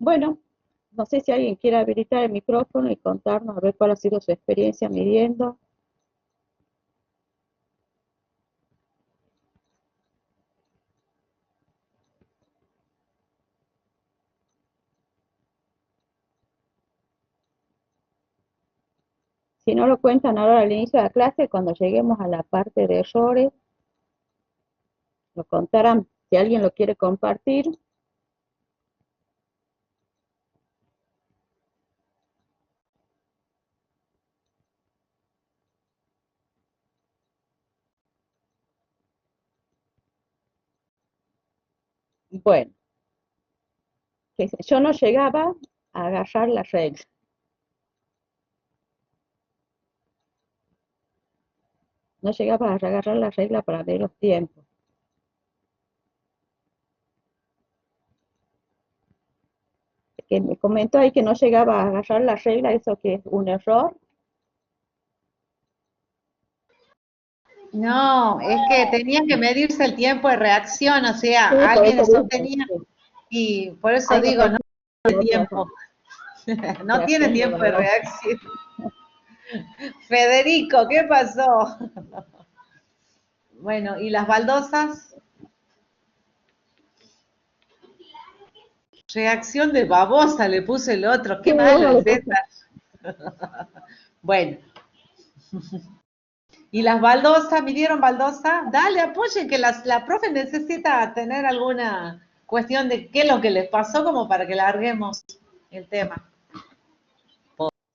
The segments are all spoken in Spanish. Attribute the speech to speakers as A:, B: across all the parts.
A: Bueno, no sé si alguien quiere habilitar el micrófono y contarnos a ver cuál ha sido su experiencia midiendo. Si no lo cuentan ahora al inicio de la clase, cuando lleguemos a la parte de errores, lo contarán. Si alguien lo quiere compartir, bueno, yo no llegaba a agarrar la regla. No llegaba a agarrar la regla para ver los tiempos. Que me comentó ahí que no llegaba a agarrar la regla, eso que es un error.
B: No, es que tenía que medirse el tiempo de reacción, o
A: Sí,
B: sea,
A: por
B: alguien
A: eso
B: le
A: dije,
B: sostenía
A: sí.
B: y por eso
A: Ay, no
B: digo, no
A: pensé
B: tiene
A: en otro error.
B: tiempo, no tiene
A: Reacción de
B: tiempo de
A: balón.
B: reacción. Federico, ¿qué pasó? Bueno, ¿y las baldosas? Reacción de babosa le puse el otro,
A: Sí,
B: qué malo
A: uno
B: el
A: le puso.
B: César. Bueno, ¿y las baldosas? ¿Midieron baldosa? Dale, apoyen que la profe necesita tener alguna cuestión de qué es lo que les pasó como para que larguemos el tema.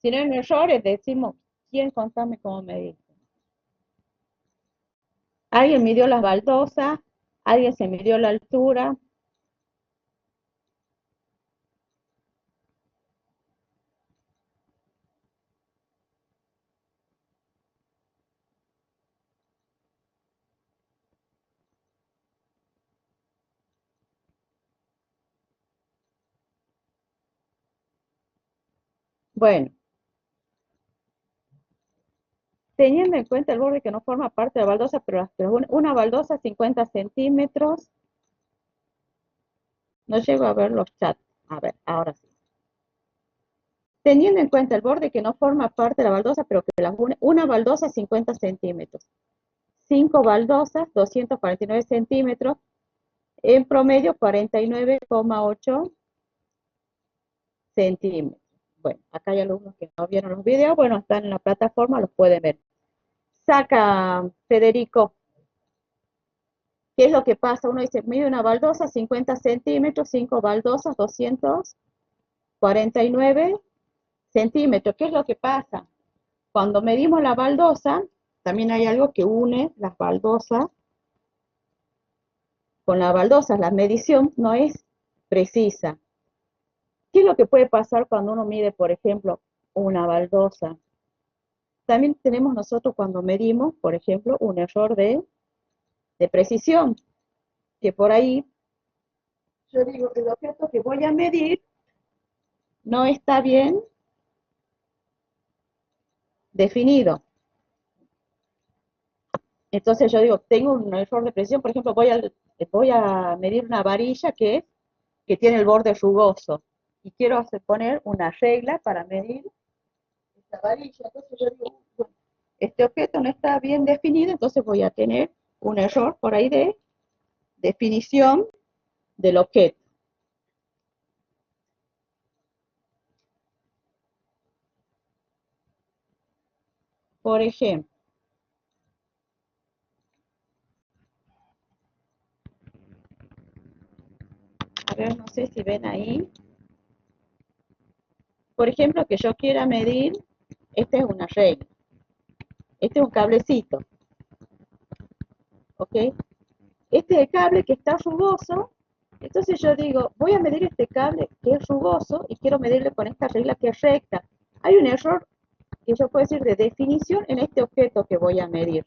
A: Si no hay errores, decimos, ¿quién contame cómo medir? Alguien midió las baldosas, alguien se midió la altura. Bueno, teniendo en cuenta el borde que no forma parte de la baldosa, pero una baldosa 50 centímetros, no llego a ver los chats. A ver, ahora sí. Teniendo en cuenta el borde que no forma parte de la baldosa, pero que las une, una baldosa 50 centímetros, 5 baldosas 249 centímetros, en promedio 49,8 centímetros. Bueno, acá hay alumnos que no vieron los videos, bueno, están en la plataforma, los pueden ver. Saca, Federico, ¿qué es lo que pasa? Uno dice, mide una baldosa 50 centímetros, 5 baldosas 249 centímetros. ¿Qué es lo que pasa? Cuando medimos la baldosa, también hay algo que une las baldosas con las baldosas. La medición no es precisa. ¿Qué es lo que puede pasar cuando uno mide, por ejemplo, una baldosa? También tenemos nosotros cuando medimos, por ejemplo, un error de precisión, que por ahí yo digo que el objeto que voy a medir no está bien definido. Entonces yo digo, tengo un error de precisión, por ejemplo, voy a medir una varilla que tiene el borde rugoso y quiero poner una regla para medir esta varilla. Entonces yo digo, bueno, este objeto no está bien definido, entonces voy a tener un error por ahí de definición del objeto. Por ejemplo, a ver, no sé si ven ahí. Por ejemplo, que yo quiera medir, esta es una regla, este es un cablecito, ¿ok? Este es el cable que está rugoso, entonces yo digo, voy a medir este cable que es rugoso y quiero medirle con esta regla que es recta. Hay un error que yo puedo decir de definición en este objeto que voy a medir,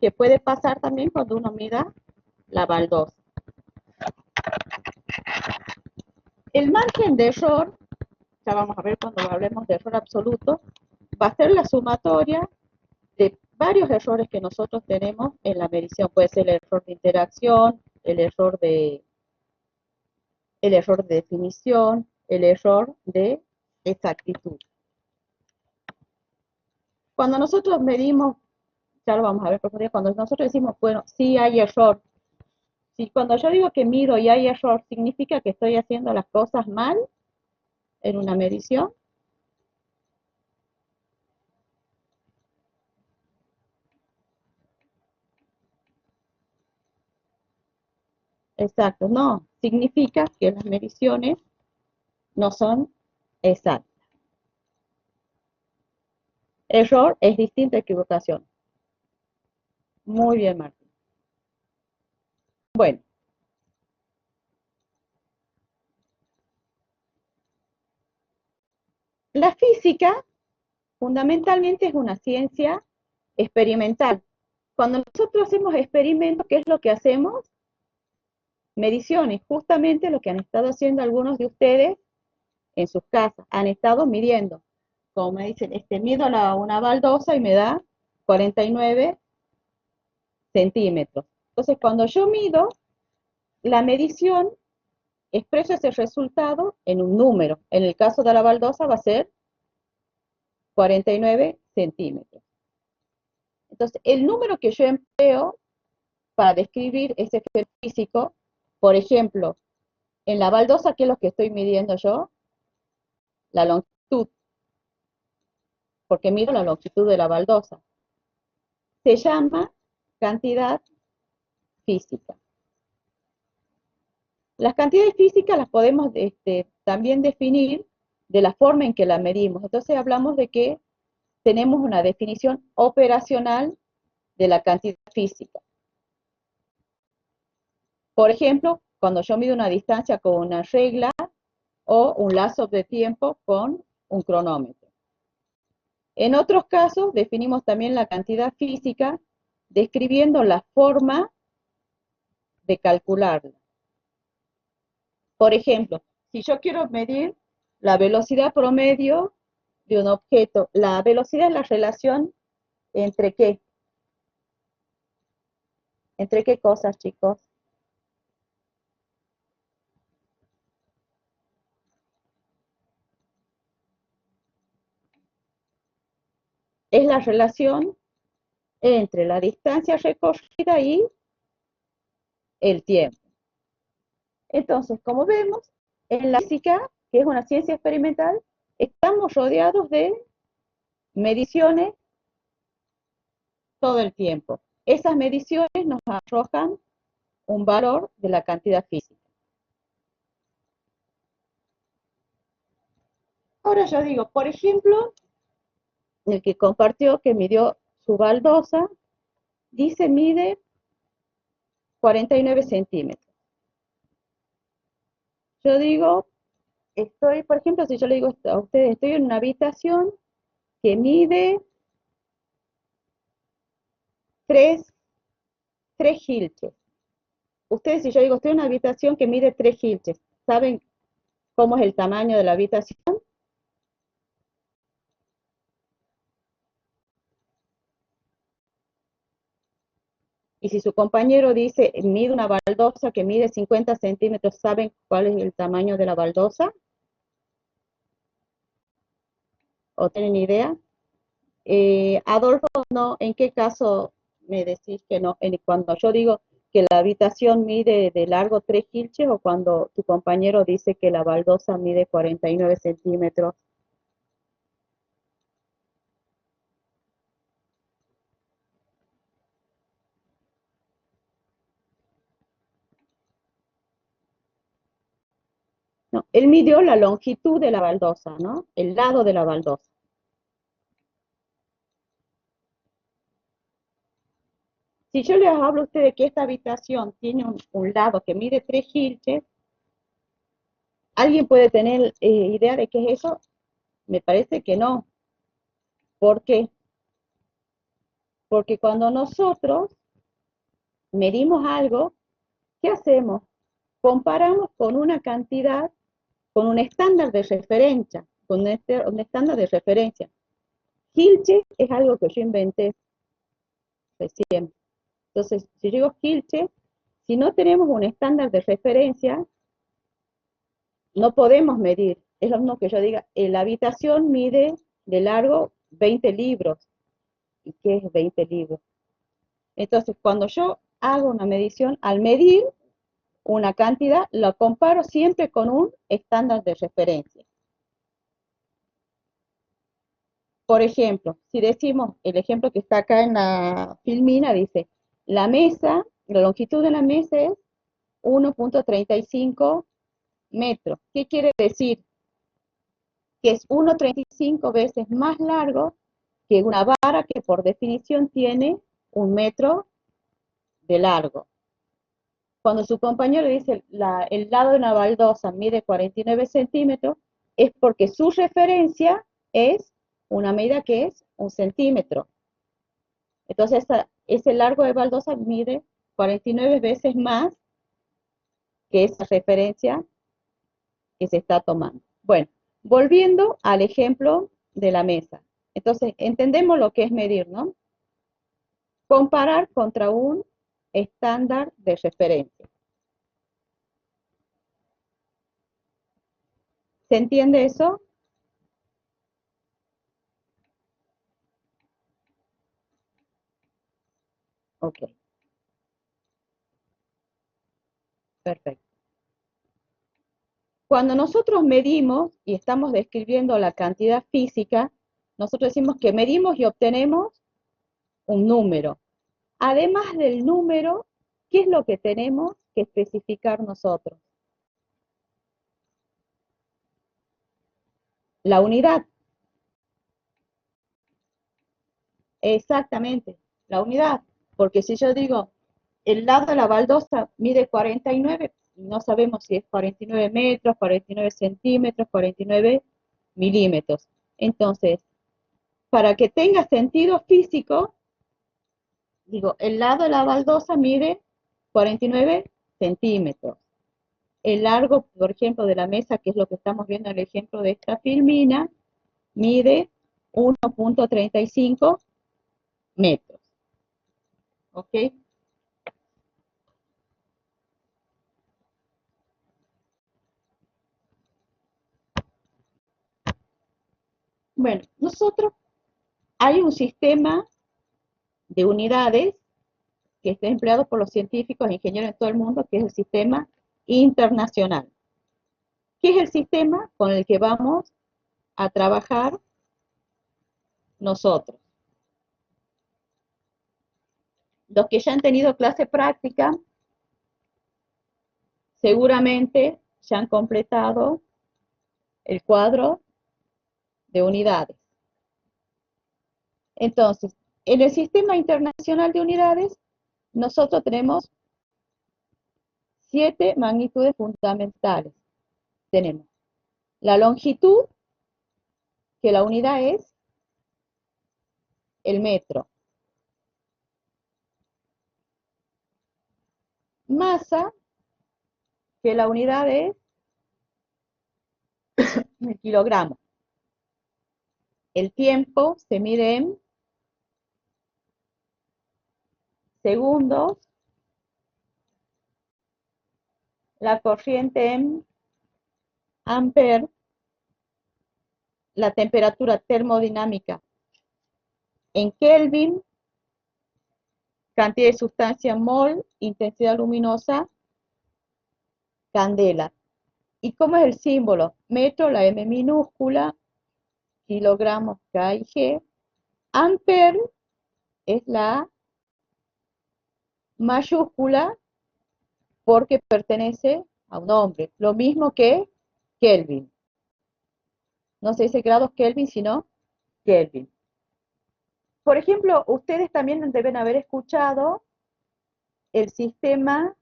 A: que puede pasar también cuando uno mida la baldosa. El margen de error, ya vamos a ver cuando hablemos de error absoluto, va a ser la sumatoria de varios errores que nosotros tenemos en la medición. Puede ser el error de interacción, el error el error de definición, el error de exactitud. Cuando nosotros medimos, ya lo vamos a ver por profundidad, cuando nosotros decimos, bueno, sí hay error, si cuando yo digo que mido y hay error, ¿significa que estoy haciendo las cosas mal en una medición? Exacto, no, significa que las mediciones no son exactas. Error es distinto a equivocación. Muy bien, Martín. Bueno, la física fundamentalmente es una ciencia experimental. Cuando nosotros hacemos experimentos, ¿qué es lo que hacemos? Mediciones, justamente lo que han estado haciendo algunos de ustedes en sus casas, han estado midiendo. Como me dicen, mido una baldosa y me da 49 centímetros. Entonces, cuando yo mido, la medición expreso ese resultado en un número. En el caso de la baldosa va a ser 49 centímetros. Entonces, el número que yo empleo para describir ese efecto físico, por ejemplo, en la baldosa, ¿qué es lo que estoy midiendo yo? La longitud, porque mido la longitud de la baldosa. Se llama cantidad física. Las cantidades físicas las podemos también definir de la forma en que la medimos. Entonces hablamos de que tenemos una definición operacional de la cantidad física. Por ejemplo, cuando yo mido una distancia con una regla o un lazo de tiempo con un cronómetro. En otros casos, definimos también la cantidad física describiendo la forma de calcularla. Por ejemplo, si yo quiero medir la velocidad promedio de un objeto, la velocidad es la relación entre qué. ¿Entre qué cosas, chicos? Es la relación entre la distancia recorrida y el tiempo. Entonces, como vemos, en la física, que es una ciencia experimental, estamos rodeados de mediciones todo el tiempo. Esas mediciones nos arrojan un valor de la cantidad física. Ahora yo digo, por ejemplo, el que compartió que midió su baldosa, dice mide 49 centímetros. Yo digo, por ejemplo, si yo le digo a ustedes, estoy en una habitación que mide 3 hilches. Ustedes, si yo digo, estoy en una habitación que mide 3 hilches, ¿saben cómo es el tamaño de la habitación? Y si su compañero dice, mide una baldosa que mide 50 centímetros, ¿saben cuál es el tamaño de la baldosa? ¿O tienen idea? Adolfo, no, ¿en qué caso me decís que no? Cuando yo digo que la habitación mide de largo 3 hilches o cuando tu compañero dice que la baldosa mide 49 centímetros. No, él midió la longitud de la baldosa, ¿no? El lado de la baldosa. Si yo les hablo a ustedes de que esta habitación tiene un lado que mide 3 hilches, ¿alguien puede tener idea de qué es eso? Me parece que no. ¿Por qué? Porque cuando nosotros medimos algo, ¿qué hacemos? Comparamos con una cantidad, con un estándar de referencia, con un estándar de referencia. Hilche es algo que yo inventé recién. Entonces, si yo digo Hilche, si no tenemos un estándar de referencia, no podemos medir. Es lo mismo que yo diga, la habitación mide de largo 20 libros. ¿Y qué es 20 libros? Entonces, cuando yo hago una medición, al medir una cantidad, lo comparo siempre con un estándar de referencia. Por ejemplo, si decimos, el ejemplo que está acá en la filmina dice, la mesa, la longitud de la mesa es 1.35 metros. ¿Qué quiere decir? Que es 1.35 veces más largo que una vara que por definición tiene 1 metro de largo. Cuando su compañero dice el lado de una baldosa mide 49 centímetros, es porque su referencia es una medida que es 1 centímetro. Entonces, ese largo de baldosa mide 49 veces más que esa referencia que se está tomando. Bueno, volviendo al ejemplo de la mesa. Entonces, entendemos lo que es medir, ¿no? Comparar contra un estándar de referencia. ¿Se entiende eso? Ok, perfecto. Cuando nosotros medimos y estamos describiendo la cantidad física, nosotros decimos que medimos y obtenemos un número. Además del número, ¿qué es lo que tenemos que especificar nosotros? La unidad. Exactamente, la unidad. Porque si yo digo, el lado de la baldosa mide 49, no sabemos si es 49 metros, 49 centímetros, 49 milímetros. Entonces, para que tenga sentido físico, digo, el lado de la baldosa mide 49 centímetros. El largo, por ejemplo, de la mesa, que es lo que estamos viendo en el ejemplo de esta filmina, mide 1.35 metros. ¿Ok? Bueno, nosotros hay un sistema de unidades que está empleado por los científicos e ingenieros en todo el mundo, que es el sistema internacional. ¿Qué es el sistema con el que vamos a trabajar nosotros? Los que ya han tenido clase práctica seguramente ya han completado el cuadro de unidades. Entonces, en el sistema internacional de unidades, nosotros tenemos 7 magnitudes fundamentales. Tenemos la longitud, que la unidad es el metro. Masa, que la unidad es el kilogramo. El tiempo se mide en segundos, la corriente en amperes, la temperatura termodinámica en Kelvin, cantidad de sustancia mol, intensidad luminosa, candela. ¿Y cómo es el símbolo? Metro, la M minúscula, kilogramos, K y G. Ampere es la mayúscula porque pertenece a un hombre. Lo mismo que Kelvin. No se dice grados Kelvin, sino Kelvin. Por ejemplo, ustedes también deben haber escuchado el sistema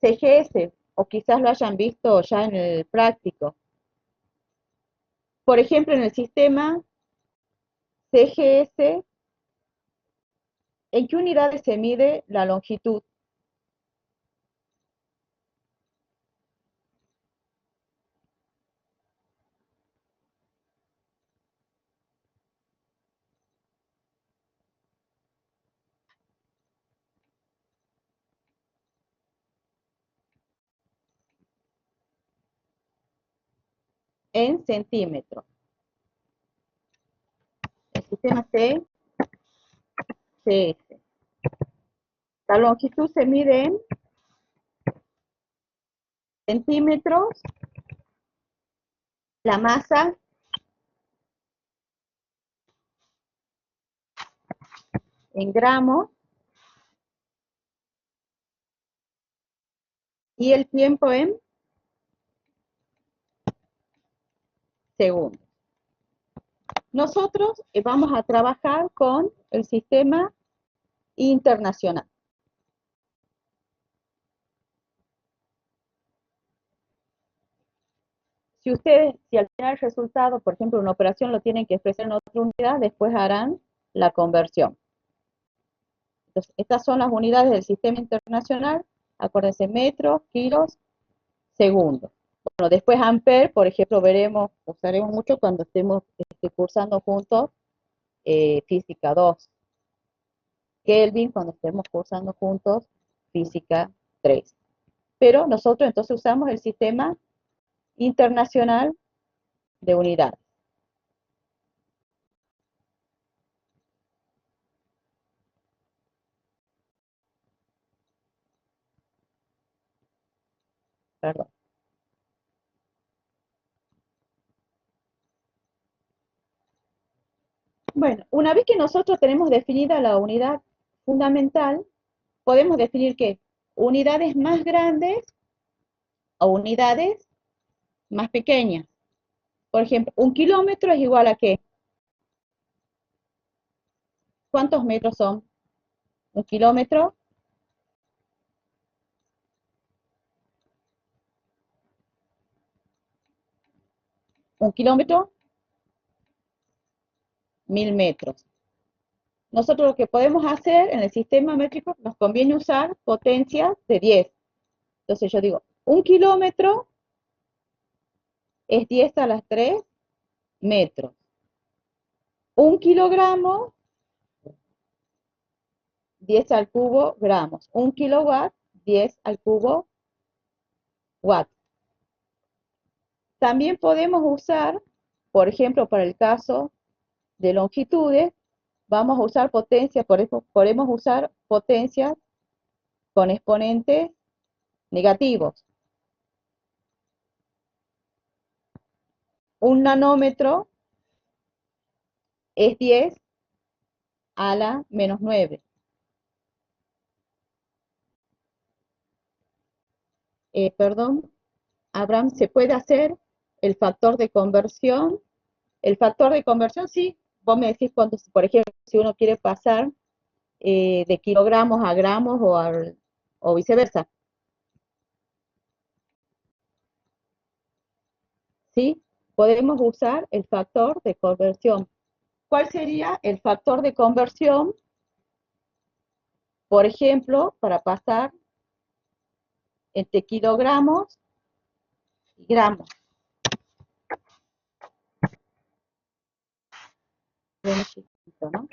A: CGS, o quizás lo hayan visto ya en el práctico. Por ejemplo, en el sistema CGS, ¿en qué unidades se mide la longitud? en centímetros. El sistema C, CS. La longitud se mide en centímetros, la masa en gramos y el tiempo en segundos. Nosotros vamos a trabajar con el sistema internacional. Si ustedes, si al final el resultado, por ejemplo, una operación lo tienen que expresar en otra unidad, después harán la conversión. Entonces, estas son las unidades del sistema internacional, acuérdense, metros, kilos, segundos. Bueno, después amper, por ejemplo, usaremos mucho cuando estemos cursando juntos física 2. Kelvin cuando estemos cursando juntos física 3. Pero nosotros entonces usamos el sistema internacional de unidades. Perdón. Bueno, una vez que nosotros tenemos definida la unidad fundamental, podemos definir que unidades más grandes o unidades más pequeñas. Por ejemplo, 1 kilómetro es igual a ¿qué? ¿Cuántos metros son? 1 kilómetro. 1 kilómetro, 1000 metros. Nosotros lo que podemos hacer en el sistema métrico, nos conviene usar potencias de 10. Entonces yo digo, 1 kilómetro es 10 a las 3 metros. 1 kilogramo, 10 al cubo gramos. 1 kilowatt, 10 al cubo watt. También podemos usar, por ejemplo, para el caso de longitudes, vamos a usar potencias, podemos usar potencias con exponentes negativos. 1 nanómetro es 10 a la menos 9. Perdón, Abraham, ¿se puede hacer el factor de conversión? El factor de conversión, sí. Vos me decís cuánto, por ejemplo, si uno quiere pasar de kilogramos a gramos o viceversa. ¿Sí? Podemos usar el factor de conversión. ¿Cuál sería el factor de conversión? Por ejemplo, para pasar entre kilogramos y gramos. ¿No?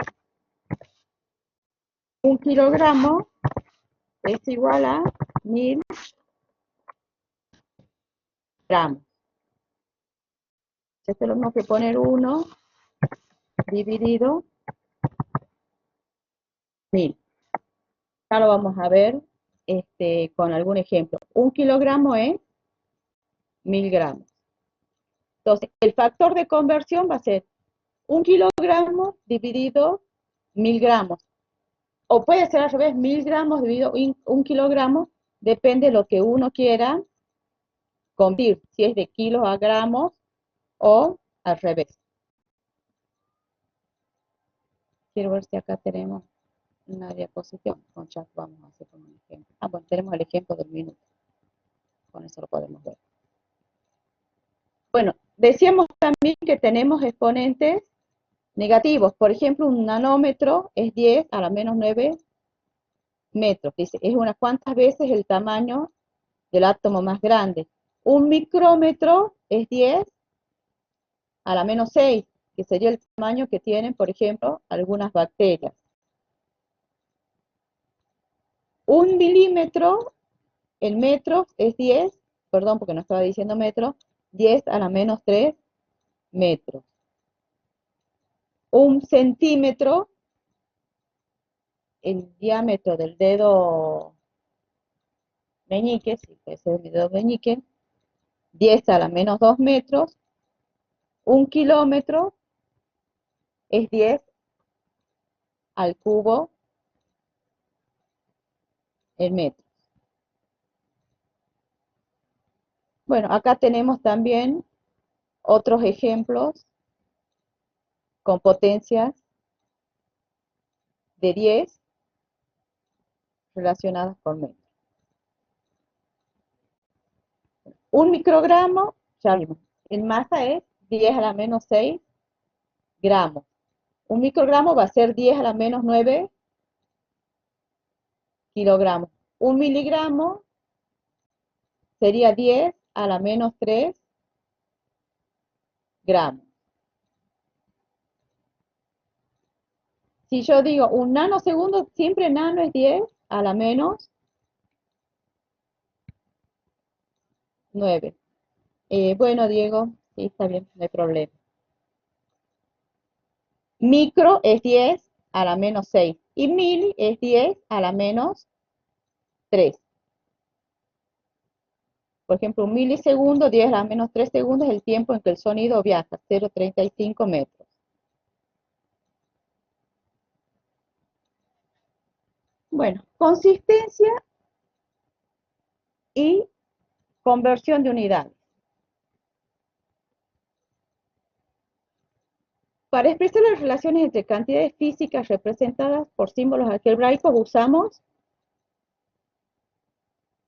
A: 1 kilogramo es igual a 1000 gramos. Entonces tenemos que poner 1 dividido 1000. Ya lo vamos a ver con algún ejemplo. 1 kilogramo es 1000 gramos. Entonces, el factor de conversión va a ser 1 kilogramo dividido 1000 gramos. O puede ser al revés, 1000 gramos dividido 1 kilogramo, depende de lo que uno quiera convertir, si es de kilos a gramos o al revés. Quiero ver si acá tenemos una diapositiva. Con chat vamos a hacer un ejemplo. Bueno, tenemos el ejemplo del minuto. Con eso lo podemos ver. Bueno, decíamos también que tenemos exponentes negativos. Por ejemplo, un nanómetro es 10 a la menos 9 metros. Dice, es unas cuantas veces el tamaño del átomo más grande. Un micrómetro es 10 a la menos 6, que sería el tamaño que tienen, por ejemplo, algunas bacterias. Un milímetro, el metro es 10, perdón porque no estaba diciendo metro, 10 a la menos 3 metros. 1 centímetro, el diámetro del dedo meñique, si puede ser mi dedo meñique, 10 a la menos 2 metros. 1 kilómetro es 10 al cubo el metro. Bueno, acá tenemos también otros ejemplos con potencias de 10 relacionadas con metros. Un microgramo, ya vimos, en masa es 10 a la menos 6 gramos. Un microgramo va a ser 10 a la menos 9 kilogramos. Un miligramo sería 10 a la menos 3 gramos. Si yo digo un nanosegundo, siempre nano es 10 a la menos 9. Bueno, Diego, sí, está bien, no hay problema. Micro es 10 a la menos 6 y mili es 10 a la menos 3. Por ejemplo, un milisegundo, 10 a la menos 3 segundos, es el tiempo en que el sonido viaja, 0,35 metros. Bueno, consistencia y conversión de unidades. Para expresar las relaciones entre cantidades físicas representadas por símbolos algebraicos usamos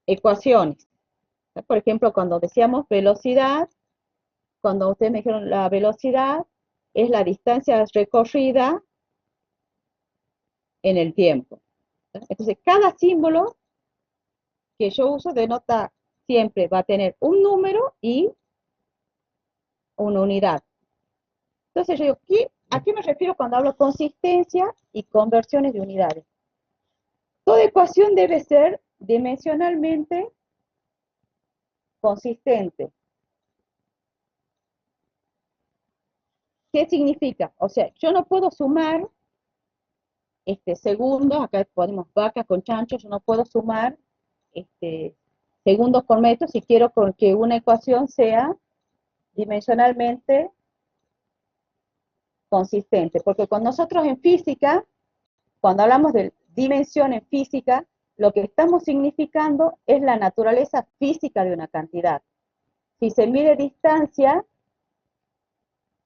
A: ecuaciones. Por ejemplo, cuando decíamos velocidad, cuando ustedes me dijeron la velocidad es la distancia recorrida en el tiempo. Entonces, cada símbolo que yo uso denota siempre, va a tener un número y una unidad. Entonces yo digo, ¿a qué me refiero cuando hablo consistencia y conversiones de unidades? Toda ecuación debe ser dimensionalmente consistente. ¿Qué significa? O sea, yo no puedo sumar segundos, acá ponemos vaca con chancho, yo no puedo sumar segundos con metros si quiero que una ecuación sea dimensionalmente consistente, porque con nosotros en física, cuando hablamos de dimensión en física, lo que estamos significando es la naturaleza física de una cantidad. Si se mide distancia,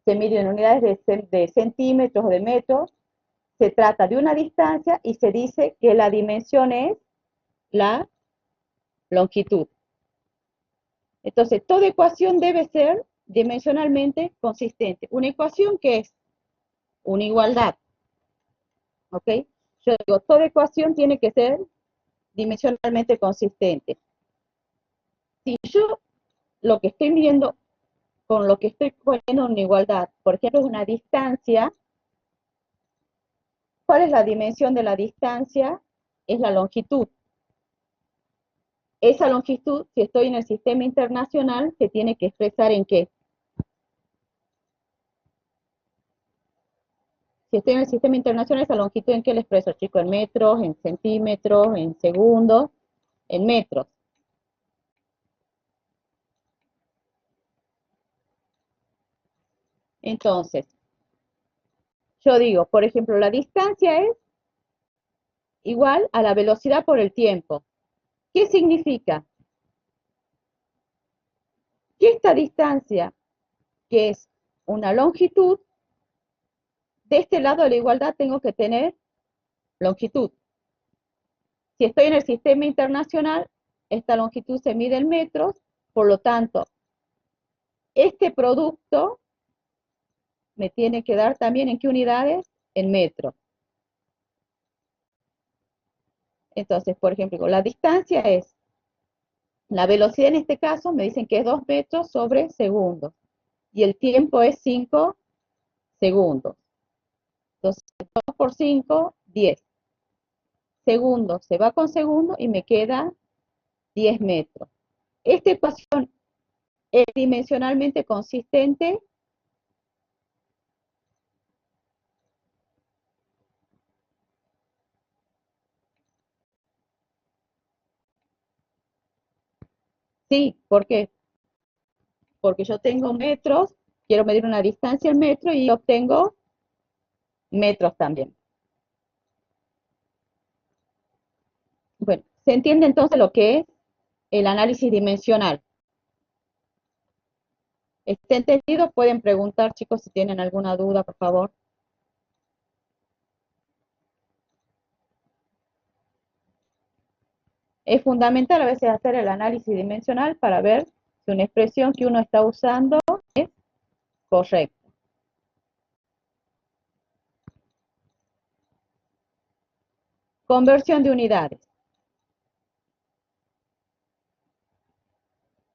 A: se mide en unidades de centímetros o de metros, se trata de una distancia y se dice que la dimensión es la longitud. Entonces, toda ecuación debe ser dimensionalmente consistente. Una ecuación que es una igualdad, ¿ok? Yo digo, toda ecuación tiene que ser dimensionalmente consistente. Si yo lo que estoy midiendo con lo que estoy poniendo en igualdad, por ejemplo, es una distancia, ¿cuál es la dimensión de la distancia? Es la longitud. Esa longitud, si estoy en el sistema internacional, se tiene que expresar ¿en qué? Si estoy en el sistema internacional, esa longitud ¿en qué la expreso, chicos? En metros, en centímetros, en segundos, en metros. Entonces, yo digo, por ejemplo, la distancia es igual a la velocidad por el tiempo. ¿Qué significa? Que esta distancia, que es una longitud, de este lado de la igualdad tengo que tener longitud. Si estoy en el sistema internacional, esta longitud se mide en metros, por lo tanto, este producto me tiene que dar también ¿en qué unidades? En metros. Entonces, por ejemplo, la distancia es, la velocidad en este caso me dicen que es 2 metros sobre segundo, y el tiempo es 5 segundos. Entonces, 2 por 5, 10. Segundo se va con segundo y me queda 10 metros. Esta ecuación ¿Es dimensionalmente consistente? Sí, ¿por qué? Porque yo tengo metros, quiero medir una distancia en metro y obtengo metros también. Bueno, ¿se entiende entonces lo que es el análisis dimensional? ¿Está entendido? Pueden preguntar, chicos, si tienen alguna duda, por favor. Es fundamental a veces hacer el análisis dimensional para ver si una expresión que uno está usando es correcta. Conversión de unidades.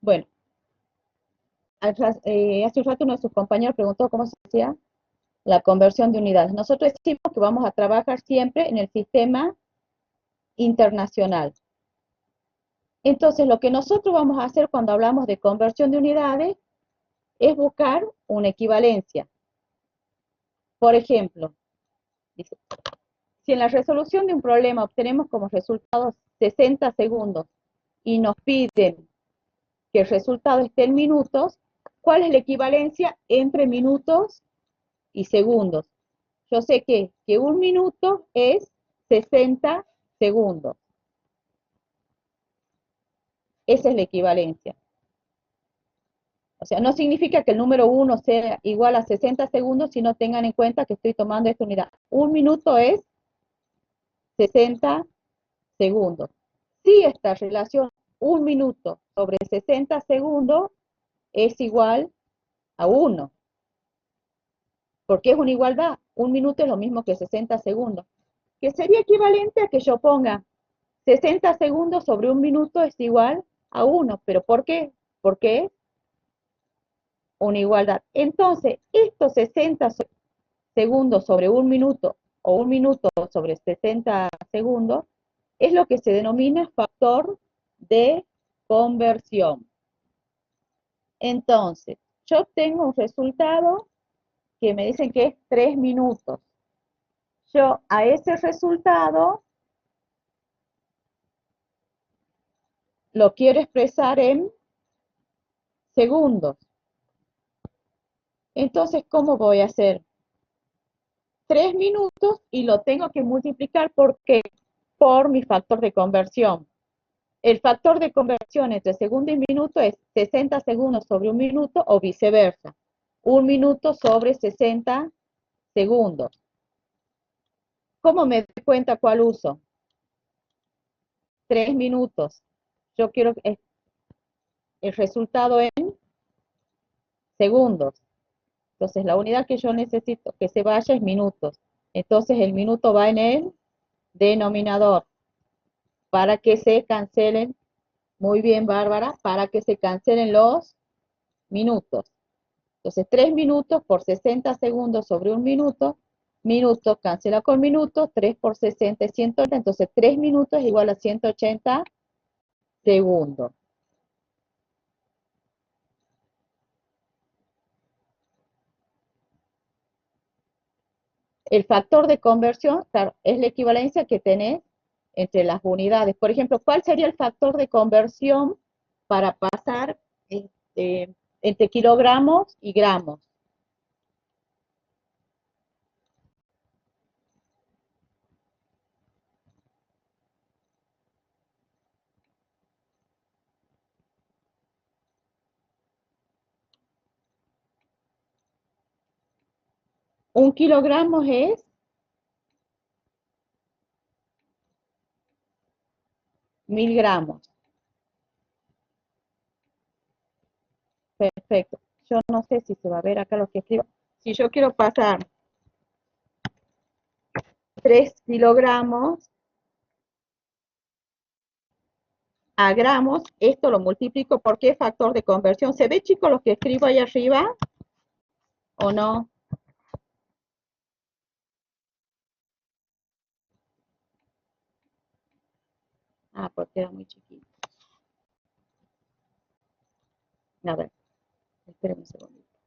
A: Bueno, hace un rato uno de sus compañeros preguntó cómo se hacía la conversión de unidades. Nosotros decimos que vamos a trabajar siempre en el sistema internacional. Entonces, lo que nosotros vamos a hacer cuando hablamos de conversión de unidades es buscar una equivalencia. Por ejemplo, dice, si en la resolución de un problema obtenemos como resultado 60 segundos y nos piden que el resultado esté en minutos, ¿cuál es la equivalencia entre minutos y segundos? Yo sé que un minuto es 60 segundos. Esa es la equivalencia. O sea, no significa que el número 1 sea igual a 60 segundos si no tengan en cuenta que estoy tomando esta unidad. Un minuto es 60 segundos. Si esta relación, un minuto sobre 60 segundos, es igual a 1, porque es una igualdad. Un minuto es lo mismo que 60 segundos, que sería equivalente a que yo ponga 60 segundos sobre un minuto es igual a 1. ¿Pero por qué? Porque es una igualdad. Entonces, estos 60 segundos sobre un minuto o un minuto sobre 60 segundos es lo que se denomina factor de conversión. Entonces, yo tengo un resultado que me dicen que es 3 minutos. Yo a ese resultado lo quiero expresar en segundos. Entonces, ¿cómo voy a hacer? 3 minutos y lo tengo que multiplicar por mi factor de conversión. El factor de conversión entre segundo y minuto es 60 segundos sobre un minuto o viceversa. Un minuto sobre 60 segundos. ¿Cómo me doy cuenta cuál uso? 3 minutos. Yo quiero el resultado en segundos. Entonces, la unidad que yo necesito que se vaya es minutos. Entonces, el minuto va en el denominador para que se cancelen. Muy bien, Bárbara, para que se cancelen los minutos. Entonces, 3 minutos por 60 segundos sobre un minuto. Minuto cancela con minutos. 3 por 60 es 180. Entonces, 3 minutos es igual a 180 segundos. El factor de conversión, claro, es la equivalencia que tenés entre las unidades. Por ejemplo, ¿cuál sería el factor de conversión para pasar entre kilogramos y gramos? Un kilogramo es 1000 gramos. Perfecto. Yo no sé si se va a ver acá lo que escribo. Si yo quiero pasar 3 kilogramos a gramos, esto lo multiplico por qué factor de conversión. ¿Se ve, chicos, lo que escribo ahí arriba o no? Ah, porque era muy chiquito. A ver. Esperen un segundito.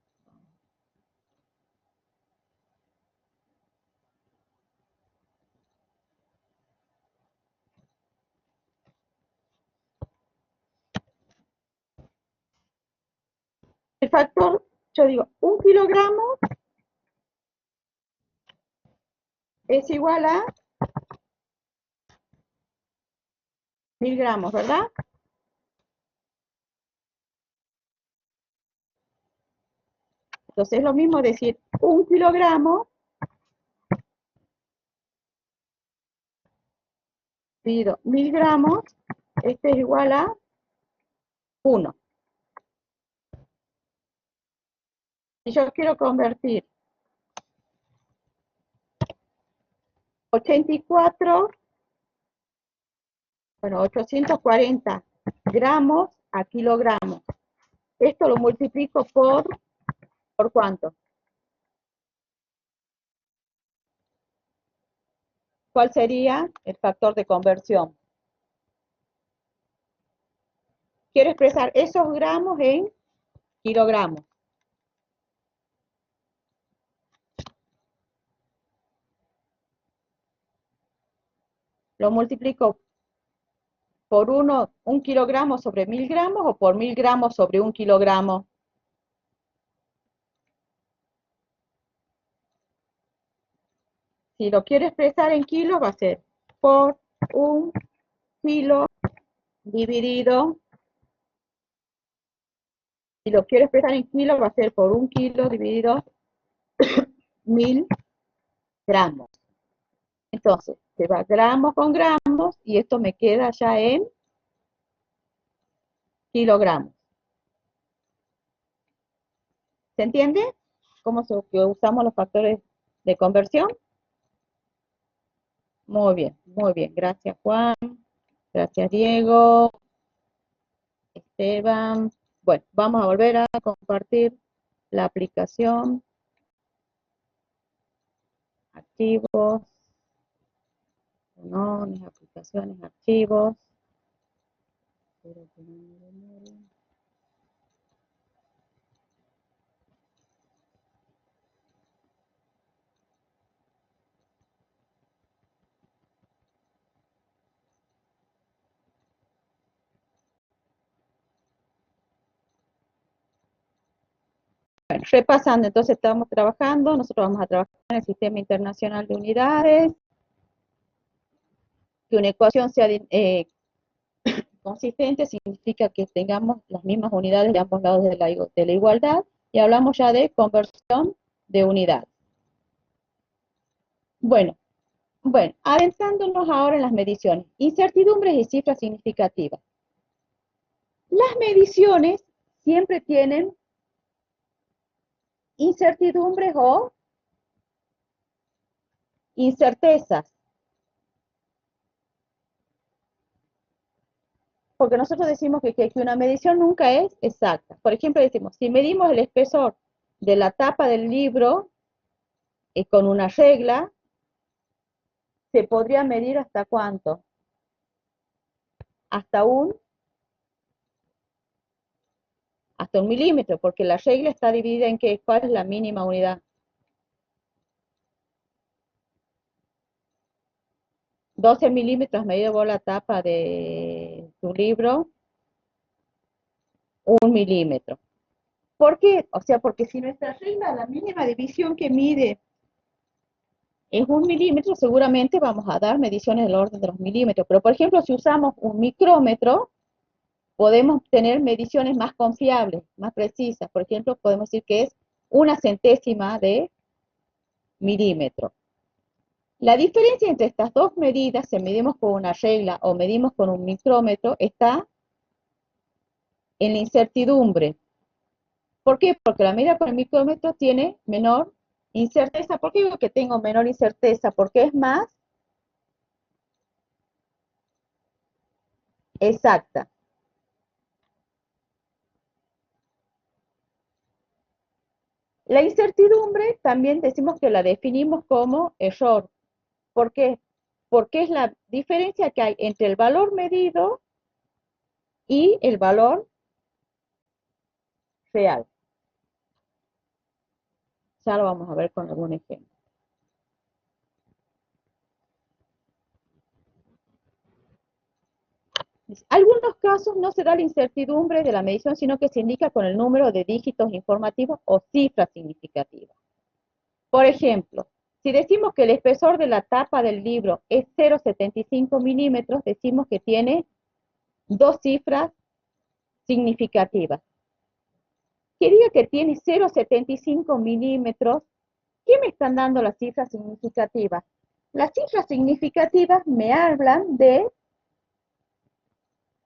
A: El factor, yo digo, 1 kilogramo es igual a 1000 gramos, ¿verdad? Entonces es lo mismo decir 1 kilogramo dividido 1000 gramos, este es igual a 1. Si yo quiero convertir 84, bueno, 840 gramos a kilogramos, esto lo multiplico ¿por cuánto? ¿Cuál sería el factor de conversión? Quiero expresar esos gramos en kilogramos. Lo multiplico por 1 kilogramo sobre 1000 gramos o por 1000 gramos sobre 1 kilogramo. Si lo quiero expresar en kilos, va a ser por 1 kilo dividido, si lo quiero expresar en kilos, va a ser por 1 kilo dividido 1000 gramos. Entonces, se va gramos con gramos y esto me queda ya en kilogramos. ¿Se entiende? ¿Cómo usamos los factores de conversión? Muy bien, muy bien. Gracias, Juan. Gracias, Diego. Esteban. Bueno, vamos a volver a compartir la aplicación. Archivos. No, mis aplicaciones, archivos. Bueno, repasando, entonces estamos trabajando, nosotros vamos a trabajar en el Sistema Internacional de Unidades, que una ecuación sea consistente significa que tengamos las mismas unidades de ambos lados de la igualdad, y hablamos ya de conversión de unidades. Bueno, adentrándonos ahora en las mediciones, incertidumbres y cifras significativas. Las mediciones siempre tienen incertidumbres o incertezas. Porque nosotros decimos que una medición nunca es exacta. Por ejemplo, decimos, si medimos el espesor de la tapa del libro con una regla, ¿se podría medir hasta cuánto? Hasta un milímetro, porque la regla está dividida en ¿cuál es la mínima unidad? 12 milímetros medido por la tapa de tu libro, 1 milímetro. ¿Por qué? O sea, porque si nuestra regla, la mínima división que mide es 1 milímetro, seguramente vamos a dar mediciones del orden de los milímetros. Pero, por ejemplo, si usamos un micrómetro, podemos tener mediciones más confiables, más precisas. Por ejemplo, podemos decir que es 1/100ª de milímetro. La diferencia entre estas dos medidas, si medimos con una regla o medimos con un micrómetro, está en la incertidumbre. ¿Por qué? Porque la medida con el micrómetro tiene menor incerteza. ¿Por qué digo que tengo menor incerteza? Porque es más exacta. La incertidumbre también decimos que la definimos como error. ¿Por qué? Porque es la diferencia que hay entre el valor medido y el valor real. Ya lo vamos a ver con algún ejemplo. Algunos casos no se da la incertidumbre de la medición, sino que se indica con el número de dígitos informativos o cifras significativas. Por ejemplo, si decimos que el espesor de la tapa del libro es 0,75 milímetros, decimos que tiene dos cifras significativas. Que diga que tiene 0,75 milímetros, ¿qué me están dando las cifras significativas? Las cifras significativas me hablan de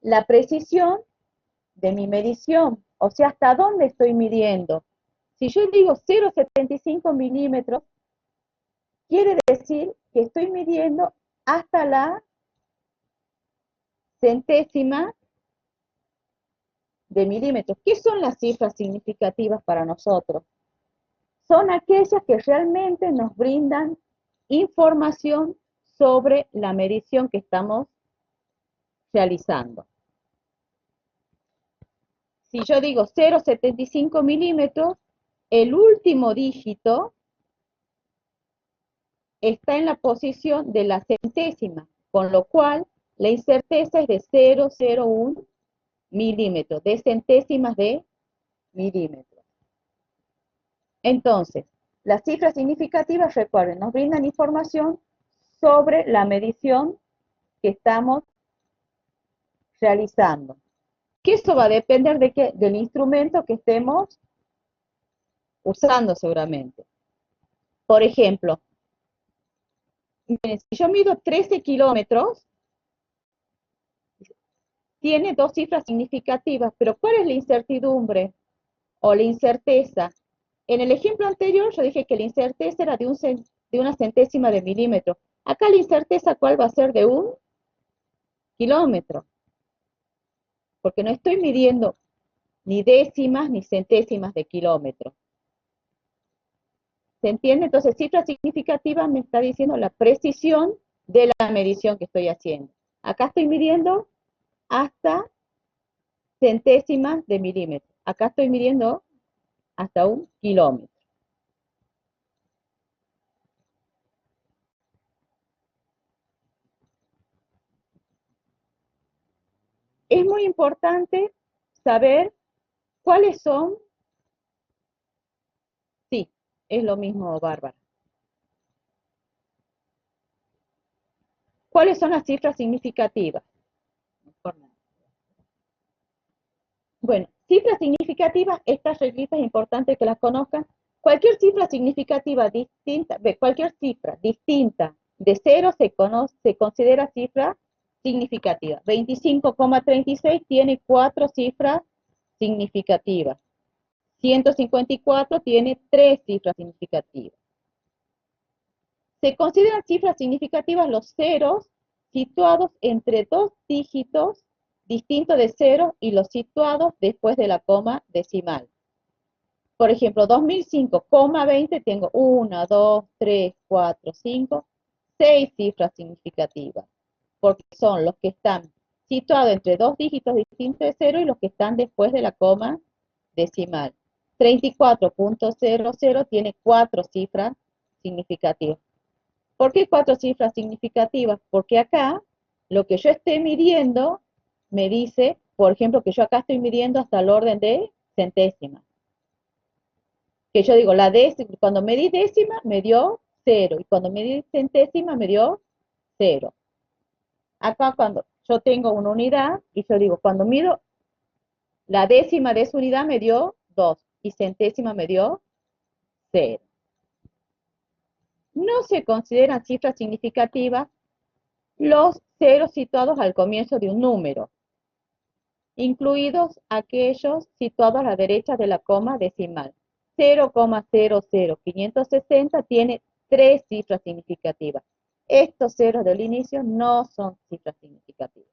A: la precisión de mi medición, o sea, hasta dónde estoy midiendo. Si yo digo 0,75 milímetros, quiere decir que estoy midiendo hasta la centésima de milímetros. ¿Qué son las cifras significativas para nosotros? Son aquellas que realmente nos brindan información sobre la medición que estamos realizando. Si yo digo 0,75 milímetros, el último dígito está en la posición de la centésima, con lo cual la incerteza es de 0,01 milímetros, de centésimas de milímetros. Entonces, las cifras significativas, recuerden, nos brindan información sobre la medición que estamos realizando. Que eso va a depender de qué, del instrumento que estemos usando seguramente. Por ejemplo, si yo mido 13 kilómetros, tiene dos cifras significativas, pero ¿cuál es la incertidumbre o la incerteza? En el ejemplo anterior yo dije que la incerteza era de una centésima de milímetro. Acá la incerteza, ¿cuál va a ser? De 1 kilómetro. Porque no estoy midiendo ni décimas ni centésimas de kilómetro. ¿Se entiende? Entonces, cifra significativa me está diciendo la precisión de la medición que estoy haciendo. Acá estoy midiendo hasta centésimas de milímetro. Acá estoy midiendo hasta 1 kilómetro. Es muy importante saber cuáles son, sí, es lo mismo, Bárbara. ¿Cuáles son las cifras significativas? Bueno, cifras significativas, estas reglitas es importante que las conozcan. Cualquier cifra significativa distinta, cualquier cifra distinta de 0 se considera cifra significativa. 25,36 tiene 4 cifras significativas. 154 tiene 3 cifras significativas. Se consideran cifras significativas los ceros situados entre dos dígitos distintos de cero y los situados después de la coma decimal. Por ejemplo, 2005,20 tengo 1, 2, 3, 4, 5, 6 cifras significativas, porque son los que están situados entre dos dígitos distintos de cero y los que están después de la coma decimal. 34,00 tiene 4 cifras significativas. ¿Por qué 4 cifras significativas? Porque acá lo que yo esté midiendo me dice, por ejemplo, que yo acá estoy midiendo hasta el orden de centésimas. Que yo digo, cuando medí décima me dio 0 y cuando medí centésima me dio 0. Acá cuando yo tengo una unidad y yo digo, cuando mido la décima de esa unidad me dio 2 y centésima me dio 0. No se consideran cifras significativas los ceros situados al comienzo de un número, incluidos aquellos situados a la derecha de la coma decimal. 0,00560 tiene 3 cifras significativas. Estos ceros del inicio no son cifras significativas.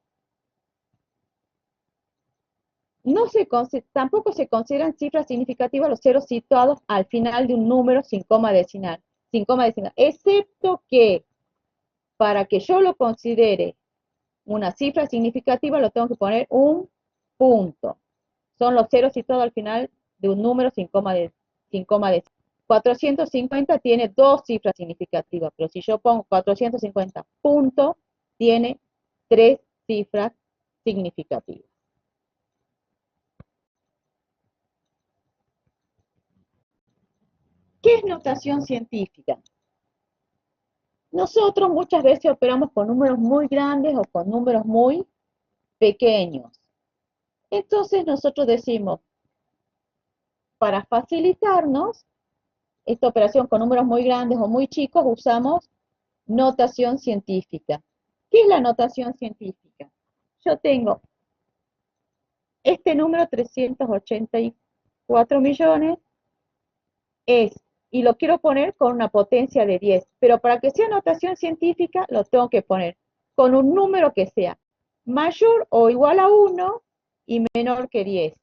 A: Tampoco se consideran cifras significativas los ceros situados al final de un número sin coma decimal, excepto que para que yo lo considere una cifra significativa lo tengo que poner un punto. Son los ceros situados al final de un número sin coma decimal. 450 tiene dos cifras significativas, pero si yo pongo 450 punto, tiene tres cifras significativas. ¿Qué es notación científica? Nosotros muchas veces operamos con números muy grandes o con números muy pequeños. Entonces nosotros decimos, para facilitarnos esta operación con números muy grandes o muy chicos, usamos notación científica. ¿Qué es la notación científica? Yo tengo este número 384 millones y lo quiero poner con una potencia de 10, pero para que sea notación científica lo tengo que poner con un número que sea mayor o igual a 1 y menor que 10.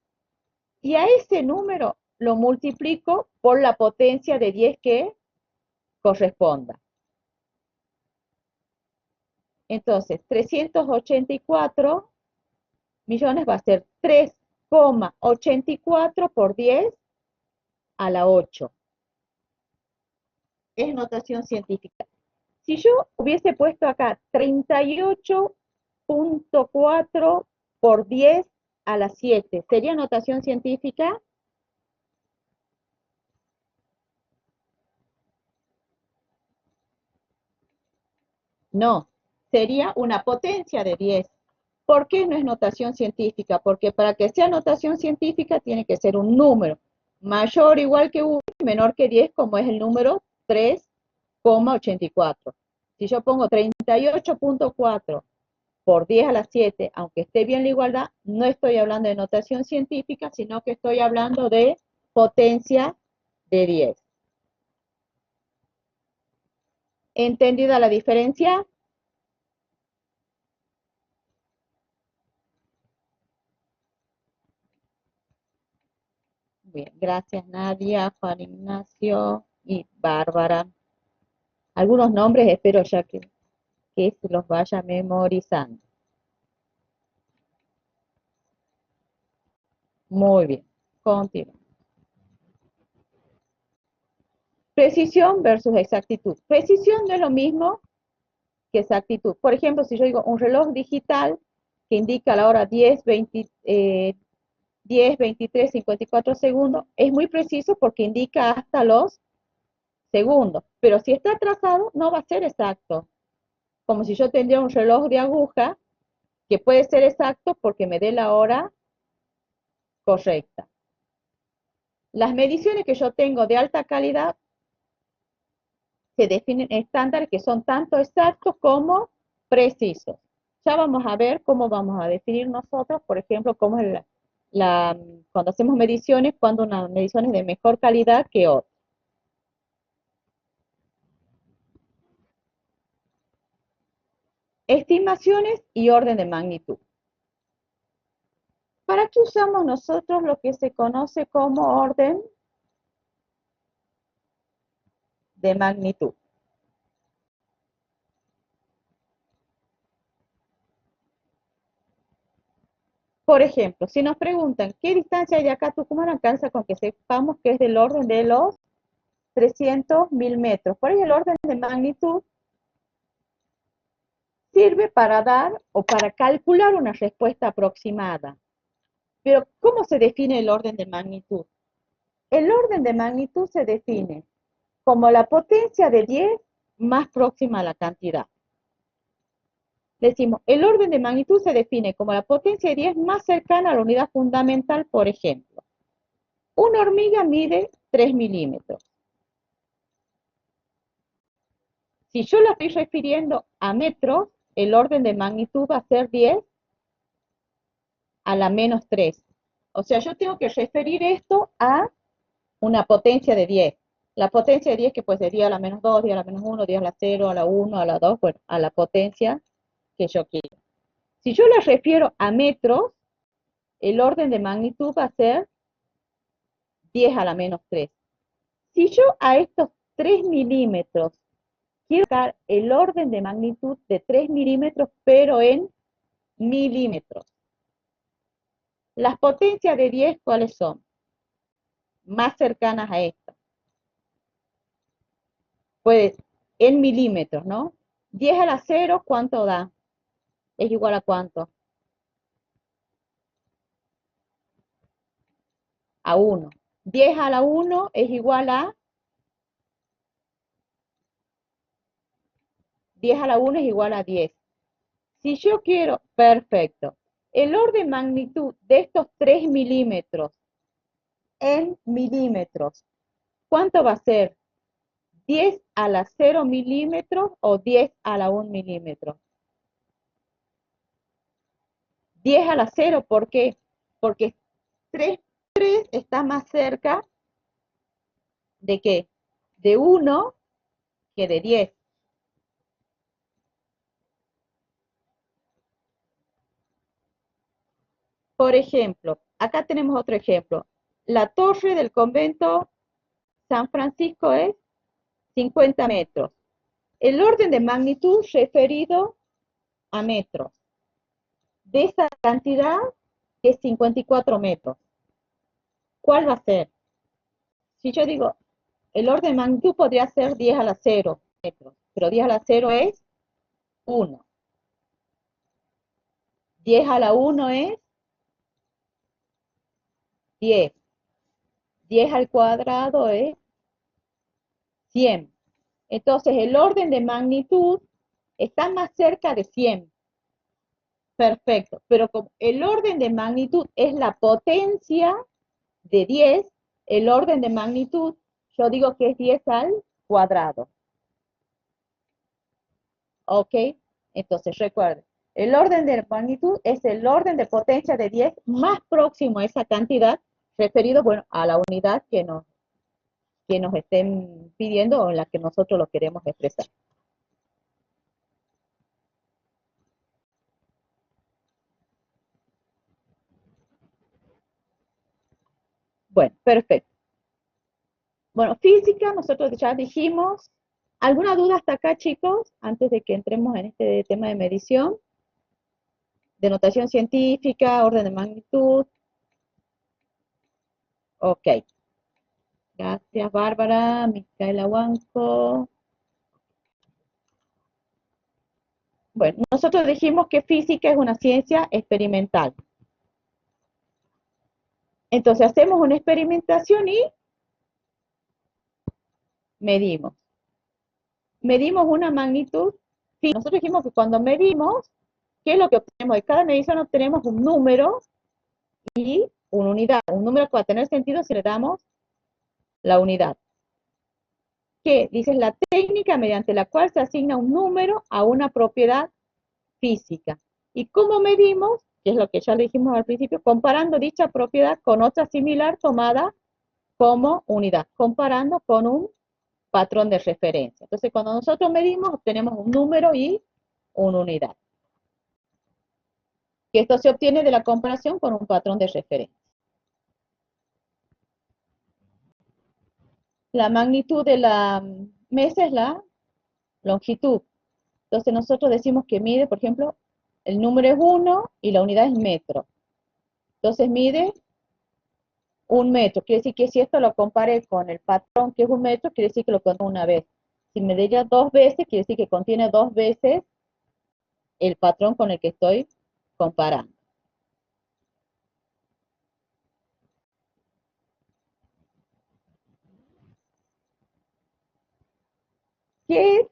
A: Y a ese número lo multiplico por la potencia de 10 que corresponda. Entonces, 384 millones va a ser 3,84 por 10 a la 8. Es notación científica. Si yo hubiese puesto acá 38,4 por 10 a la 7, ¿sería notación científica? No, sería una potencia de 10. ¿Por qué no es notación científica? Porque para que sea notación científica tiene que ser un número mayor o igual que 1 y menor que 10, como es el número 3,84. Si yo pongo 38,4 por 10 a la 7, aunque esté bien la igualdad, no estoy hablando de notación científica, sino que estoy hablando de potencia de 10. ¿Entendida la diferencia? Bien, gracias Nadia, Juan Ignacio y Bárbara. Algunos nombres espero ya que se los vaya memorizando. Muy bien, continuamos. Precisión versus exactitud. Precisión no es lo mismo que exactitud. Por ejemplo, si yo digo un reloj digital que indica la hora 10, 23, 54 segundos, es muy preciso porque indica hasta los segundos. Pero si está atrasado, no va a ser exacto. Como si yo tendría un reloj de aguja que puede ser exacto porque me dé la hora correcta. Las mediciones que yo tengo de alta calidad se definen estándares que son tanto exactos como precisos. Ya vamos a ver cómo vamos a definir nosotros, por ejemplo, cómo es cuando hacemos mediciones, cuando una medición es de mejor calidad que otra. Estimaciones y orden de magnitud. ¿Para qué usamos nosotros lo que se conoce como orden de magnitud? Por ejemplo, si nos preguntan qué distancia hay de acá a Tucumán, alcanza con que sepamos que es del orden de los 300.000 metros. ¿Cuál es el orden de magnitud? Sirve para dar o para calcular una respuesta aproximada. Pero, ¿cómo se define el orden de magnitud? El orden de magnitud se define como la potencia de 10 más próxima a la cantidad. Decimos, el orden de magnitud se define como la potencia de 10 más cercana a la unidad fundamental, por ejemplo. Una hormiga mide 3 milímetros. Si yo la estoy refiriendo a metros, el orden de magnitud va a ser 10 a la menos 3. O sea, yo tengo que referir esto a una potencia de 10. La potencia de 10 que pues ser 10 a la menos 2, 10 a la menos 1, 10 a la 0, a la 1, a la 2, bueno, a la potencia que yo quiero. Si yo la refiero a metros, el orden de magnitud va a ser 10 a la menos 3. Si yo a estos 3 milímetros quiero sacar el orden de magnitud de 3 milímetros, pero en milímetros. Las potencias de 10, ¿cuáles son? Más cercanas a esta. Puede, en milímetros, ¿no? 10 a la 0, ¿cuánto da? ¿Es igual a cuánto? A 1. 10 a la 1 es igual a 10 a la 1 es igual a 10. Si yo quiero, perfecto. El orden de magnitud de estos 3 milímetros en milímetros, ¿cuánto va a ser? ¿10 a la 0 milímetros o 10 a la 1 milímetro? 10 a la 0, ¿por qué? Porque 3 está más cerca de qué? De 1 que de 10. Por ejemplo, acá tenemos otro ejemplo. La torre del convento San Francisco es 50 metros. El orden de magnitud referido a metros de esa cantidad es 54 metros. ¿Cuál va a ser? Si yo digo, el orden de magnitud podría ser 10 a la 0 metros, pero 10 a la 0 es 1. 10 a la 1 es 10. 10 al cuadrado es 100. Entonces, el orden de magnitud está más cerca de 100. Perfecto. Pero como el orden de magnitud es la potencia de 10, el orden de magnitud, yo digo que es 10 al cuadrado. ¿Ok? Entonces, recuerden, el orden de magnitud es el orden de potencia de 10 más próximo a esa cantidad, referido, bueno, a la unidad que nos estén pidiendo o en la que nosotros lo queremos expresar. Bueno, perfecto. Bueno, física, nosotros ya dijimos. ¿Alguna duda hasta acá, chicos? Antes de que entremos en este tema de medición, de notación científica, orden de magnitud. Ok. Gracias, Bárbara, Micaela Huanco. Bueno, nosotros dijimos que física es una ciencia experimental. Entonces hacemos una experimentación y medimos. Medimos una magnitud. Sí, nosotros dijimos que cuando medimos, ¿qué es lo que obtenemos? De cada medición obtenemos un número y una unidad. Un número que va a tener sentido si le damos la unidad. ¿Qué? Dice la técnica mediante la cual se asigna un número a una propiedad física. ¿Y cómo medimos? Que es lo que ya le dijimos al principio, comparando dicha propiedad con otra similar tomada como unidad, comparando con un patrón de referencia. Entonces, cuando nosotros medimos, obtenemos un número y una unidad. Que esto se obtiene de la comparación con un patrón de referencia. La magnitud de la mesa es la longitud. Entonces, nosotros decimos que mide, por ejemplo, el número es 1 y la unidad es metro. Entonces, mide 1 metro. Quiere decir que si esto lo comparé con el patrón que es 1 metro, quiere decir que lo contiene una vez. Si me diría 2 veces, quiere decir que contiene 2 veces el patrón con el que estoy comparando. ¿Qué es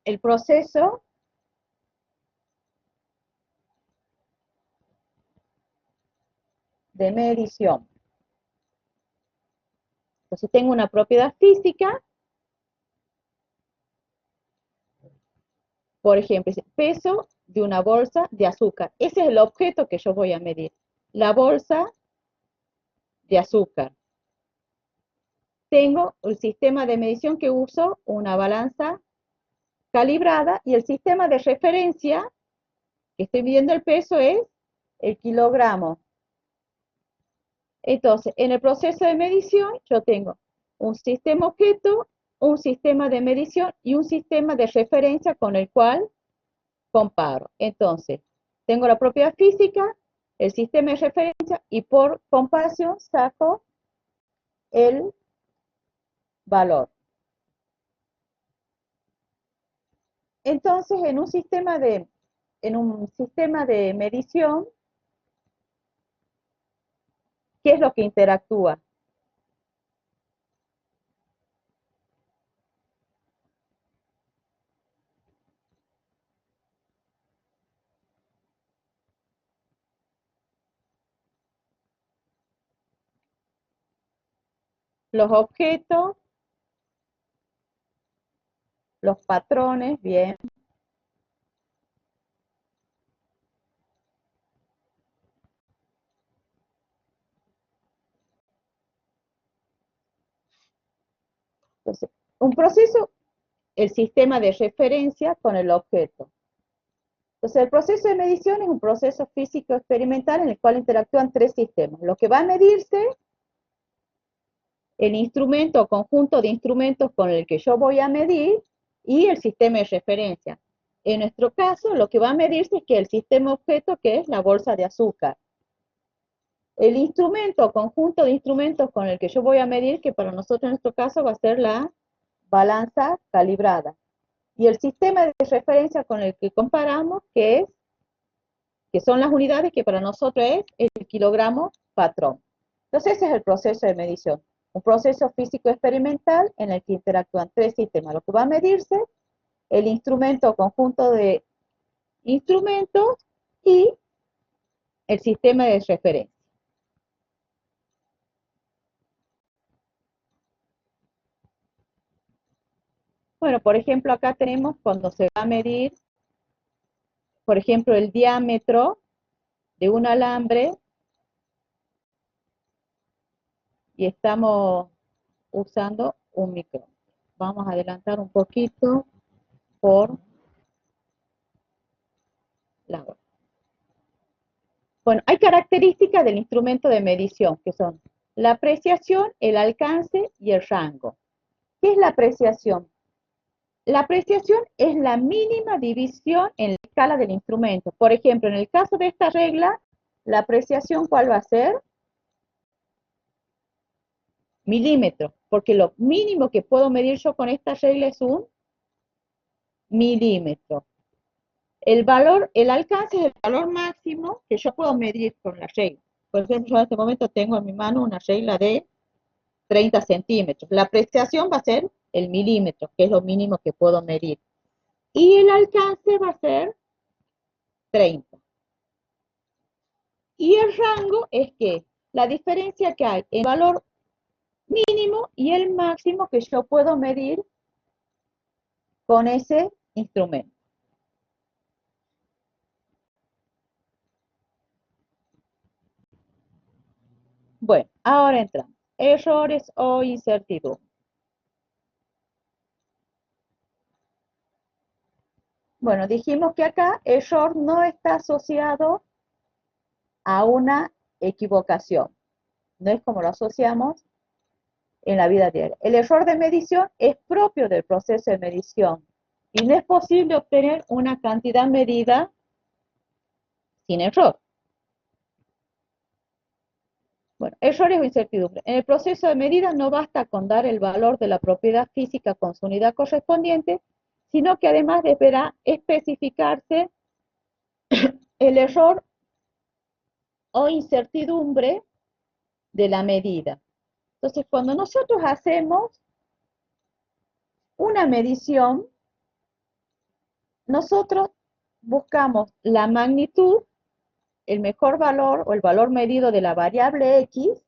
A: el proceso de medición? Entonces tengo una propiedad física, por ejemplo, peso de una bolsa de azúcar. Ese es el objeto que yo voy a medir. La bolsa de azúcar. Tengo el sistema de medición que uso, una balanza calibrada, y el sistema de referencia que estoy midiendo el peso es el kilogramo. Entonces, en el proceso de medición, yo tengo un sistema objeto, un sistema de medición y un sistema de referencia con el cual comparo. Entonces, tengo la propiedad física, el sistema de referencia y por comparación saco el valor. Entonces, en un sistema de medición, ¿qué es lo que interactúa? Los objetos, los patrones, bien. Entonces, un proceso, el sistema de referencia con el objeto. Entonces, el proceso de medición es un proceso físico experimental en el cual interactúan tres sistemas. Lo que va a medirse, el instrumento o conjunto de instrumentos con el que yo voy a medir y el sistema de referencia. En nuestro caso, lo que va a medirse es que el sistema objeto, que es la bolsa de azúcar. El instrumento o conjunto de instrumentos con el que yo voy a medir, que para nosotros en nuestro caso va a ser la balanza calibrada. Y el sistema de referencia con el que comparamos, que son las unidades que para nosotros es el kilogramo patrón. Entonces ese es el proceso de medición. Un proceso físico experimental en el que interactúan tres sistemas. Lo que va a medirse, el instrumento o conjunto de instrumentos y el sistema de referencia. Bueno, por ejemplo, acá tenemos cuando se va a medir, por ejemplo, el diámetro de un alambre y estamos usando un micrón. Vamos a adelantar un poquito por la hora. Bueno, hay características del instrumento de medición, que son la apreciación, el alcance y el rango. ¿Qué es la apreciación? La apreciación es la mínima división en la escala del instrumento. Por ejemplo, en el caso de esta regla, la apreciación, ¿cuál va a ser? Milímetro, porque lo mínimo que puedo medir yo con esta regla es un milímetro. El alcance es el valor máximo que yo puedo medir con la regla. Por ejemplo, yo en este momento tengo en mi mano una regla de 30 centímetros. La apreciación va a ser el milímetro, que es lo mínimo que puedo medir. Y el alcance va a ser 30. Y el rango es que la diferencia que hay en el valor mínimo y el máximo que yo puedo medir con ese instrumento. Bueno, ahora entramos. Errores o incertidumbre. Bueno, dijimos que acá error no está asociado a una equivocación. No es como lo asociamos en la vida diaria. El error de medición es propio del proceso de medición y no es posible obtener una cantidad medida sin error. Bueno, errores o incertidumbre. En el proceso de medida no basta con dar el valor de la propiedad física con su unidad correspondiente, sino que además deberá especificarse el error o incertidumbre de la medida. Entonces, cuando nosotros hacemos una medición, nosotros buscamos la magnitud, el mejor valor o el valor medido de la variable X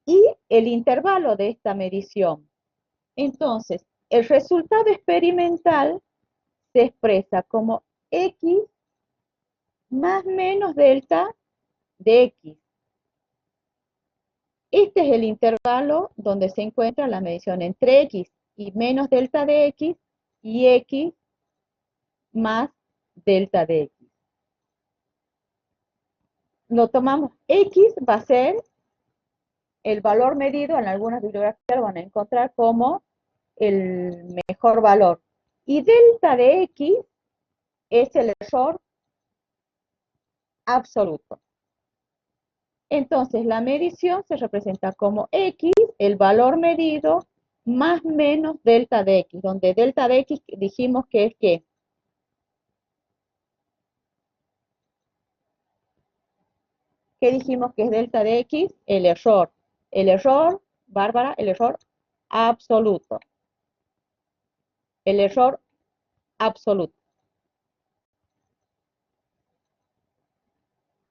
A: y el intervalo de esta medición. Entonces, el resultado experimental se expresa como X más menos delta de X. Este es el intervalo donde se encuentra la medición entre X y menos delta de X y X más delta de X. Lo tomamos, X va a ser el valor medido, en algunas bibliografías lo van a encontrar como el mejor valor. Y delta de X es el error absoluto. Entonces, la medición se representa como X, el valor medido, más menos delta de X, donde delta de X dijimos que es ¿qué? ¿Qué dijimos que es delta de X? El error. El error, Bárbara, el error absoluto. El error absoluto.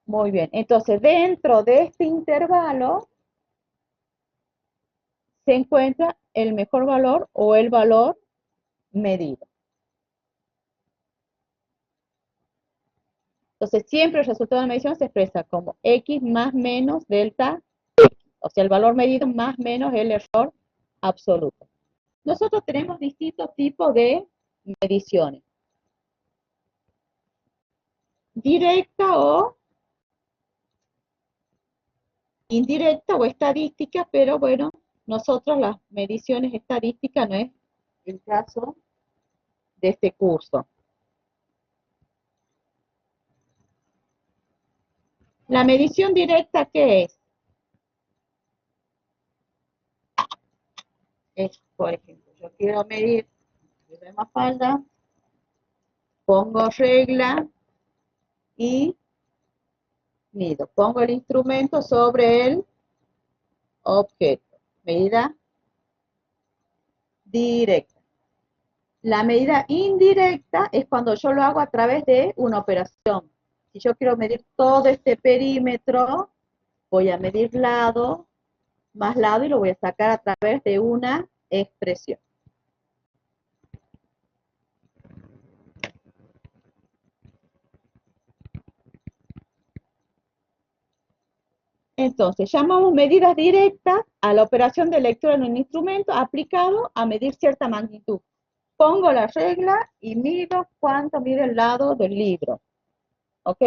A: Muy bien. Entonces, dentro de este intervalo se encuentra el mejor valor o el valor medido. Entonces, siempre el resultado de la medición se expresa como X más menos delta X. O sea, el valor medido más menos el error absoluto. Nosotros tenemos distintos tipos de mediciones. Directa o indirecta o estadística, pero bueno, nosotros las mediciones estadísticas no es el caso de este curso. La medición directa, ¿qué es? Es, por ejemplo, yo quiero medir de Mafalda, pongo regla y mido. Pongo el instrumento sobre el objeto. Medida directa. La medida indirecta es cuando yo lo hago a través de una operación. Si yo quiero medir todo este perímetro, voy a medir lado más lado y lo voy a sacar a través de una expresión. Entonces, llamamos medidas directas a la operación de lectura en un instrumento aplicado a medir cierta magnitud. Pongo la regla y mido cuánto mide el lado del libro. ¿Ok?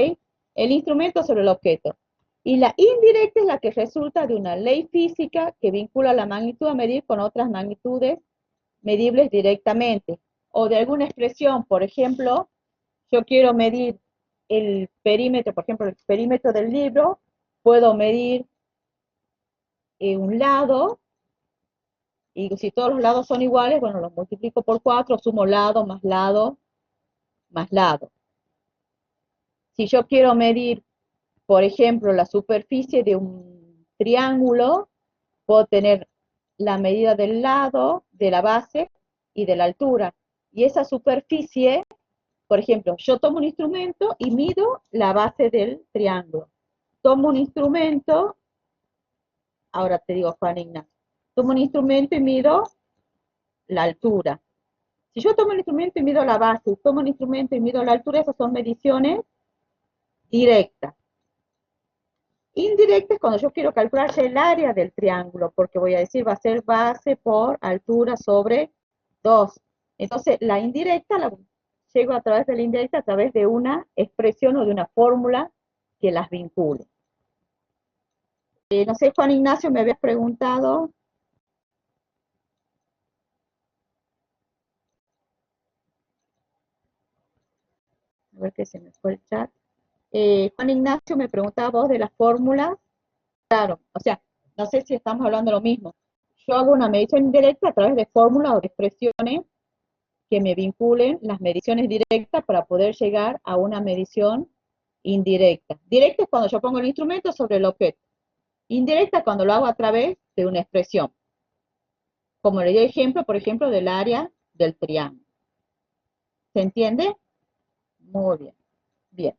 A: El instrumento sobre el objeto. Y la indirecta es la que resulta de una ley física que vincula la magnitud a medir con otras magnitudes medibles directamente. O de alguna expresión, por ejemplo, yo quiero medir el perímetro, por ejemplo, el perímetro del libro, puedo medir un lado, y si todos los lados son iguales, bueno, los multiplico por 4, sumo lado más lado más lado. Si yo quiero medir, por ejemplo, la superficie de un triángulo, puedo tener la medida del lado, de la base y de la altura. Y esa superficie, por ejemplo, yo tomo un instrumento y mido la base del triángulo. Tomo un instrumento, ahora te digo, Juan Ignacio, tomo un instrumento y mido la altura. Si yo tomo el instrumento y mido la base, tomo el instrumento y mido la altura, esas son mediciones directas. Indirecta es cuando yo quiero calcular el área del triángulo, porque voy a decir va a ser base por altura sobre 2. Entonces, la indirecta la llego a través de la indirecta a través de una expresión o de una fórmula que las vincule. No sé, Juan Ignacio, me habías preguntado. A ver qué se me fue el chat. Juan Ignacio me preguntaba vos de las fórmulas. Claro, o sea, no sé si estamos hablando de lo mismo. Yo hago una medición indirecta a través de fórmulas o de expresiones que me vinculen las mediciones directas para poder llegar a una medición indirecta. Directa es cuando yo pongo el instrumento sobre el objeto. Indirecta es cuando lo hago a través de una expresión. Como le di ejemplo, por ejemplo, del área del triángulo. ¿Se entiende? Muy bien. Bien.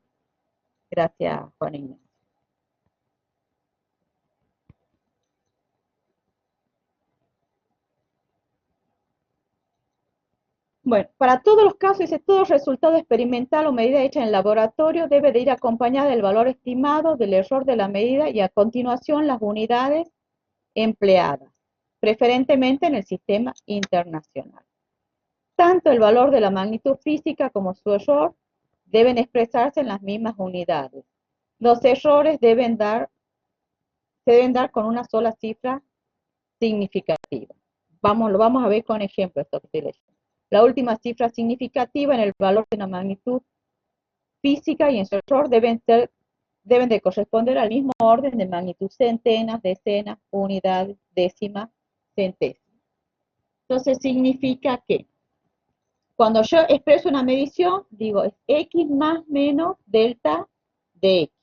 A: Gracias, Juan Ignacio. Bueno, para todos los casos, dice, todo resultado experimental o medida hecha en el laboratorio debe de ir acompañada del valor estimado del error de la medida y a continuación las unidades empleadas, preferentemente en el sistema internacional. Tanto el valor de la magnitud física como su error deben expresarse en las mismas unidades. Los errores se deben dar con una sola cifra significativa. Lo vamos a ver con ejemplos. La última cifra significativa en el valor de una magnitud física y en su error deben de corresponder al mismo orden de magnitud: centenas, decenas, unidades, décimas, centésimas. Entonces significa que cuando yo expreso una medición, digo, es X más menos delta de X.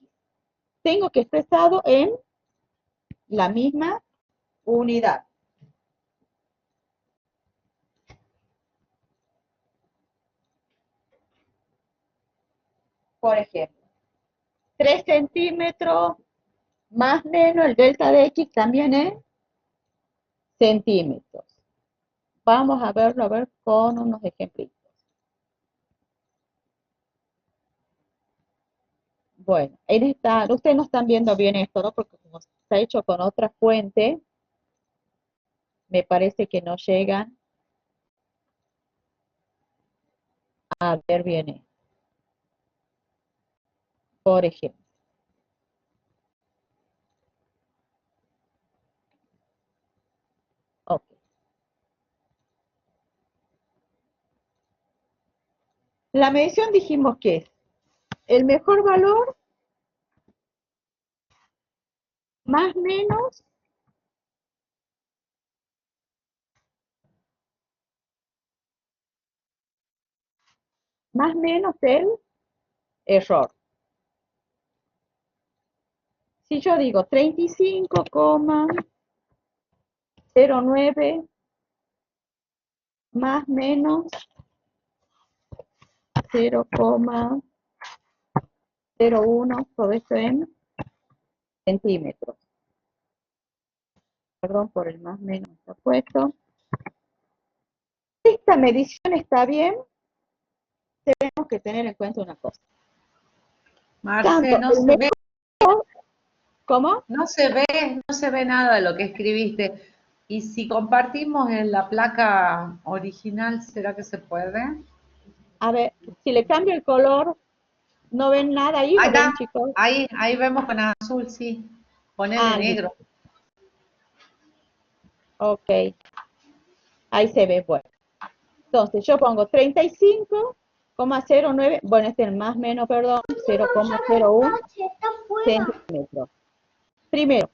A: Tengo que expresarlo en la misma unidad. Por ejemplo, 3 centímetros más menos el delta de X también es centímetros. Vamos a verlo, a ver, con unos ejemplitos. Bueno, ustedes no están viendo bien esto, ¿no? Porque como está hecho con otra fuente, me parece que no llegan a ver bien esto. Por ejemplo. Ok. La medición dijimos que es el mejor valor más menos el error. Si yo digo 35,09 más menos 0,01, todo esto en centímetros. Perdón por el más menos está puesto. Esta medición está bien, tenemos que tener en cuenta una cosa.
B: Marce, no se ve.
A: ¿Cómo?
B: No se ve nada de lo que escribiste. Y si compartimos en la placa original, ¿será que se puede?
A: A ver, si le cambio el color, ¿no ven nada ahí?
B: Ahí
A: ¿O ven,
B: está,
A: chicos?
B: ahí vemos con azul, sí. Ponele negro.
A: Ok, ahí se ve, bueno. Entonces, yo pongo 35,09, bueno, este es el más menos, perdón, 0,01 centímetros. Primero,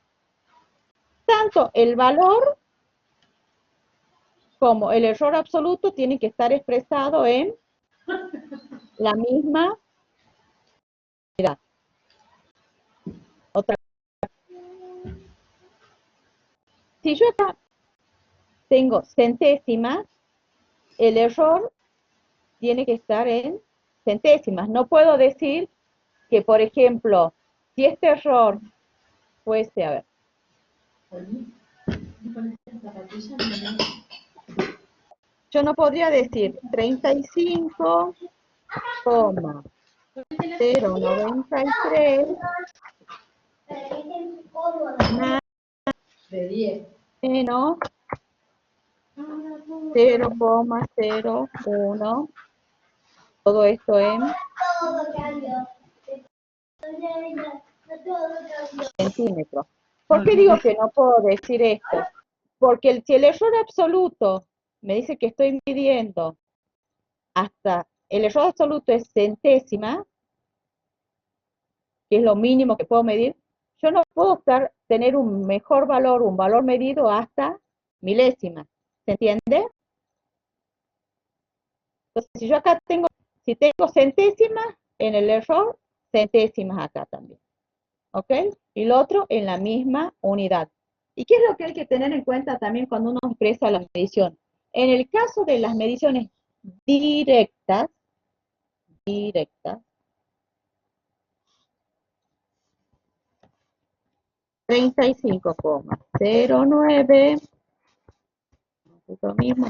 A: tanto el valor como el error absoluto tienen que estar expresados en la misma unidad. Otra. Si yo acá tengo centésimas, el error tiene que estar en centésimas. No puedo decir que, por ejemplo, si este error fuese, a ver, yo no podría decir 35,093 más menos 0,01, todo esto en centímetros. ¿Por qué digo que no puedo decir esto? Porque si el error absoluto me dice que estoy midiendo hasta el error absoluto es centésima, que es lo mínimo que puedo medir, yo no puedo tener un mejor valor, un valor medido hasta milésima. ¿Se entiende? Entonces, si yo acá si tengo centésimas en el error, centésimas acá también. ¿Ok? Y lo otro en la misma unidad. ¿Y qué es lo que hay que tener en cuenta también cuando uno expresa la medición? En el caso de las mediciones directas, 35,09, lo mismo,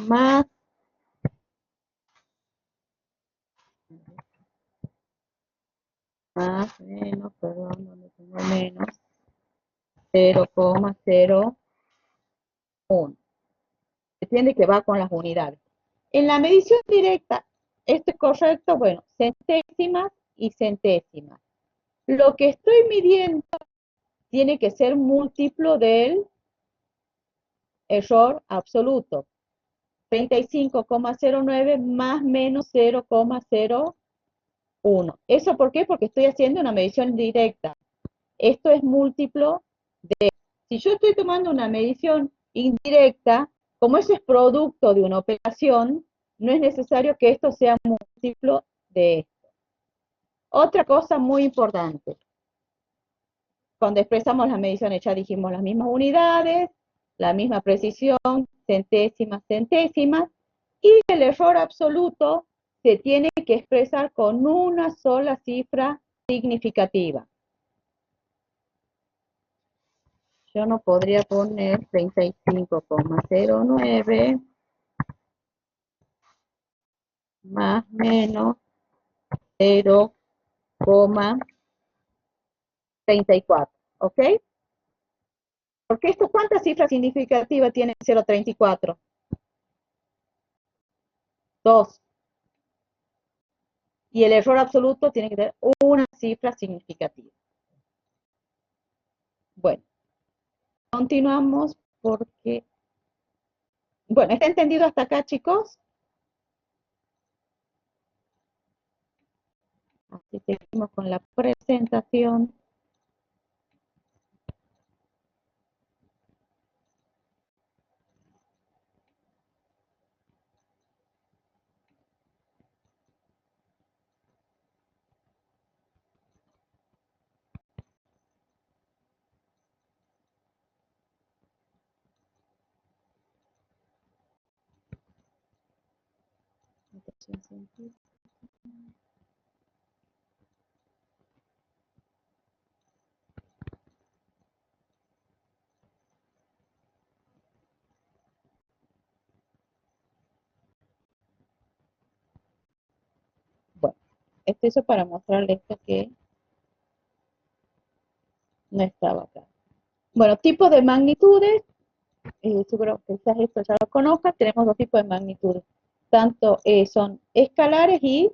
A: menos, perdón, donde tengo menos, 0,01. Se entiende que va con las unidades. En la medición directa, ¿esto es correcto? Bueno, centésimas y centésimas. Lo que estoy midiendo tiene que ser múltiplo del error absoluto. 35,09 más menos 0,01. ¿Eso por qué? Porque estoy haciendo una medición directa. Esto es múltiplo de. Si yo estoy tomando una medición indirecta, Como eso es producto de una operación, no es necesario que esto sea múltiplo de esto. Otra cosa muy importante, cuando expresamos las mediciones ya dijimos las mismas unidades, la misma precisión, centésimas, centésimas, y el error absoluto se tiene que expresar con una sola cifra significativa. Yo no podría poner 35,09 más menos 0,34, ¿ok? Porque esto, ¿cuántas cifras significativas tiene 0,34? 2. Y el error absoluto tiene que tener una cifra significativa. Bueno, continuamos porque... Bueno, ¿está entendido hasta acá, chicos? Así seguimos con la presentación. Bueno, esto es para mostrarles esto que no estaba acá. Bueno, tipo de magnitudes, seguro que quizás esto ya lo conozcan, tenemos dos tipos de magnitudes. Tanto son escalares y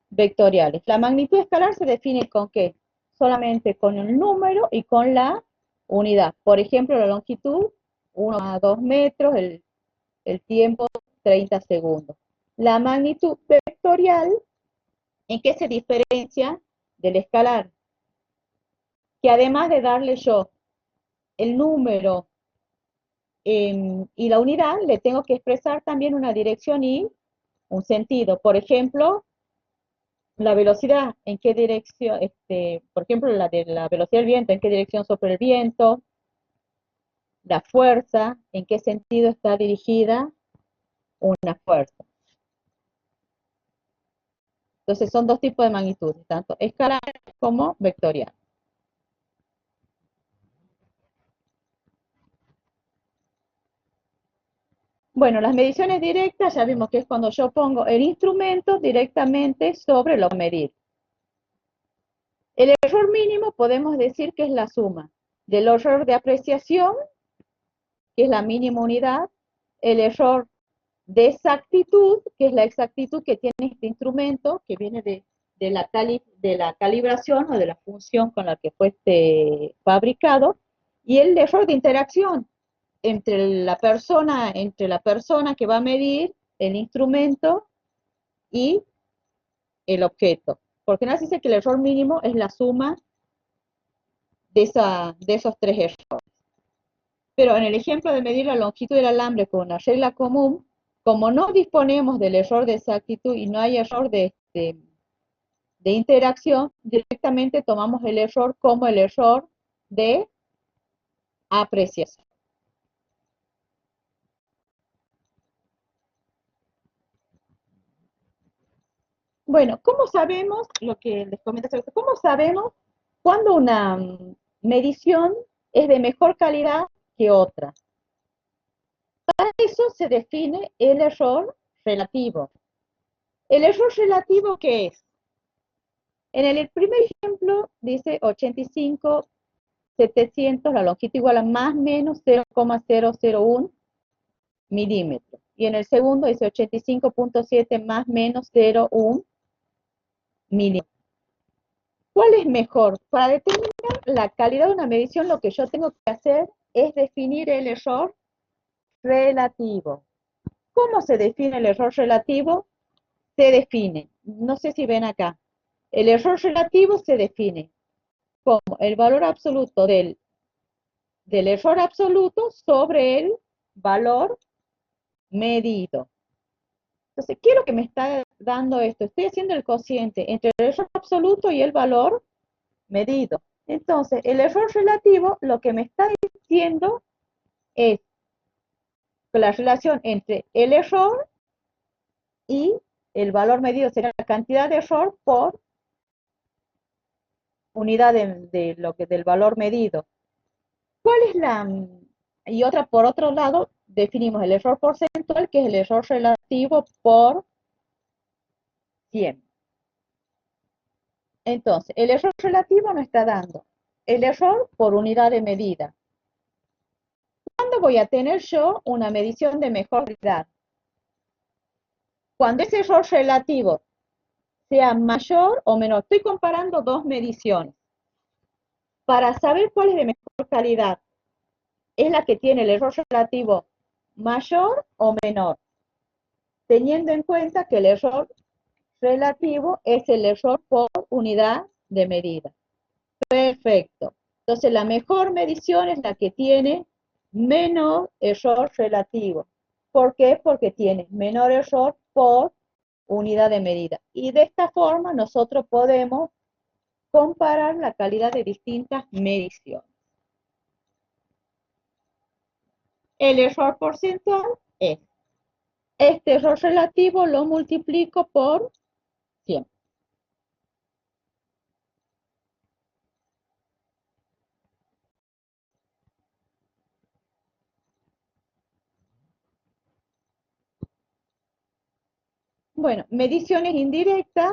A: vectoriales. La magnitud escalar se define con qué? Solamente con el número y con la unidad. Por ejemplo, la longitud, 1 a 2 metros, el tiempo, 30 segundos. La magnitud vectorial, ¿en qué se diferencia del escalar? Que además de darle yo el número y la unidad, le tengo que expresar también una dirección y un sentido. Por ejemplo, la velocidad, en qué dirección, por ejemplo, la de la velocidad del viento, en qué dirección sopla el viento, la fuerza, en qué sentido está dirigida una fuerza. Entonces son dos tipos de magnitudes, tanto escalar como vectorial. Bueno, las mediciones directas ya vimos que es cuando yo pongo el instrumento directamente sobre lo medir. El error mínimo podemos decir que es la suma del error de apreciación, que es la mínima unidad, el error de exactitud, que es la exactitud que tiene este instrumento, que viene de la calibración o de la función con la que fue fabricado, y el error de interacción entre la persona que va a medir el instrumento y el objeto. Porque no se dice que el error mínimo es la suma de esos tres errores. Pero en el ejemplo de medir la longitud del alambre con una regla común, como no disponemos del error de exactitud y no hay error de interacción, directamente tomamos el error como el error de apreciación. Bueno, ¿cómo sabemos, lo que les comenté, cómo sabemos cuando una medición es de mejor calidad que otra? Para eso se define el error relativo. ¿El error relativo qué es? En el primer ejemplo dice 85,700, la longitud igual a más o menos 0,001 milímetros. Y en el segundo dice 85,7 más o menos 0,1 milímetros. ¿Cuál es mejor? Para determinar la calidad de una medición, lo que yo tengo que hacer es definir el error relativo. ¿Cómo se define el error relativo? Se define, no sé si ven acá, el error relativo se define como el valor absoluto del error absoluto sobre el valor medido. Entonces, ¿qué es lo que me está dando esto? Estoy haciendo el cociente entre el error absoluto y el valor medido. Entonces, el error relativo lo que me está diciendo es la relación entre el error y el valor medido, será la cantidad de error por unidad del valor medido. ¿Cuál es la? Y otra, por otro lado, definimos el error porcentual, que es el error relativo por 100. Entonces, el error relativo nos está dando el error por unidad de medida. ¿Cuándo voy a tener yo una medición de mejor calidad? Cuando ese error relativo sea mayor o menor. Estoy comparando dos mediciones. Para saber cuál es de mejor calidad, es la que tiene el error relativo mayor o menor, teniendo en cuenta que el error relativo es el error por unidad de medida. Perfecto. Entonces, la mejor medición es la que tiene menor error relativo. ¿Por qué? Porque tiene menor error por unidad de medida. Y de esta forma nosotros podemos comparar la calidad de distintas mediciones. El error porcentual es, este error relativo lo multiplico por 100. Bueno, mediciones indirectas,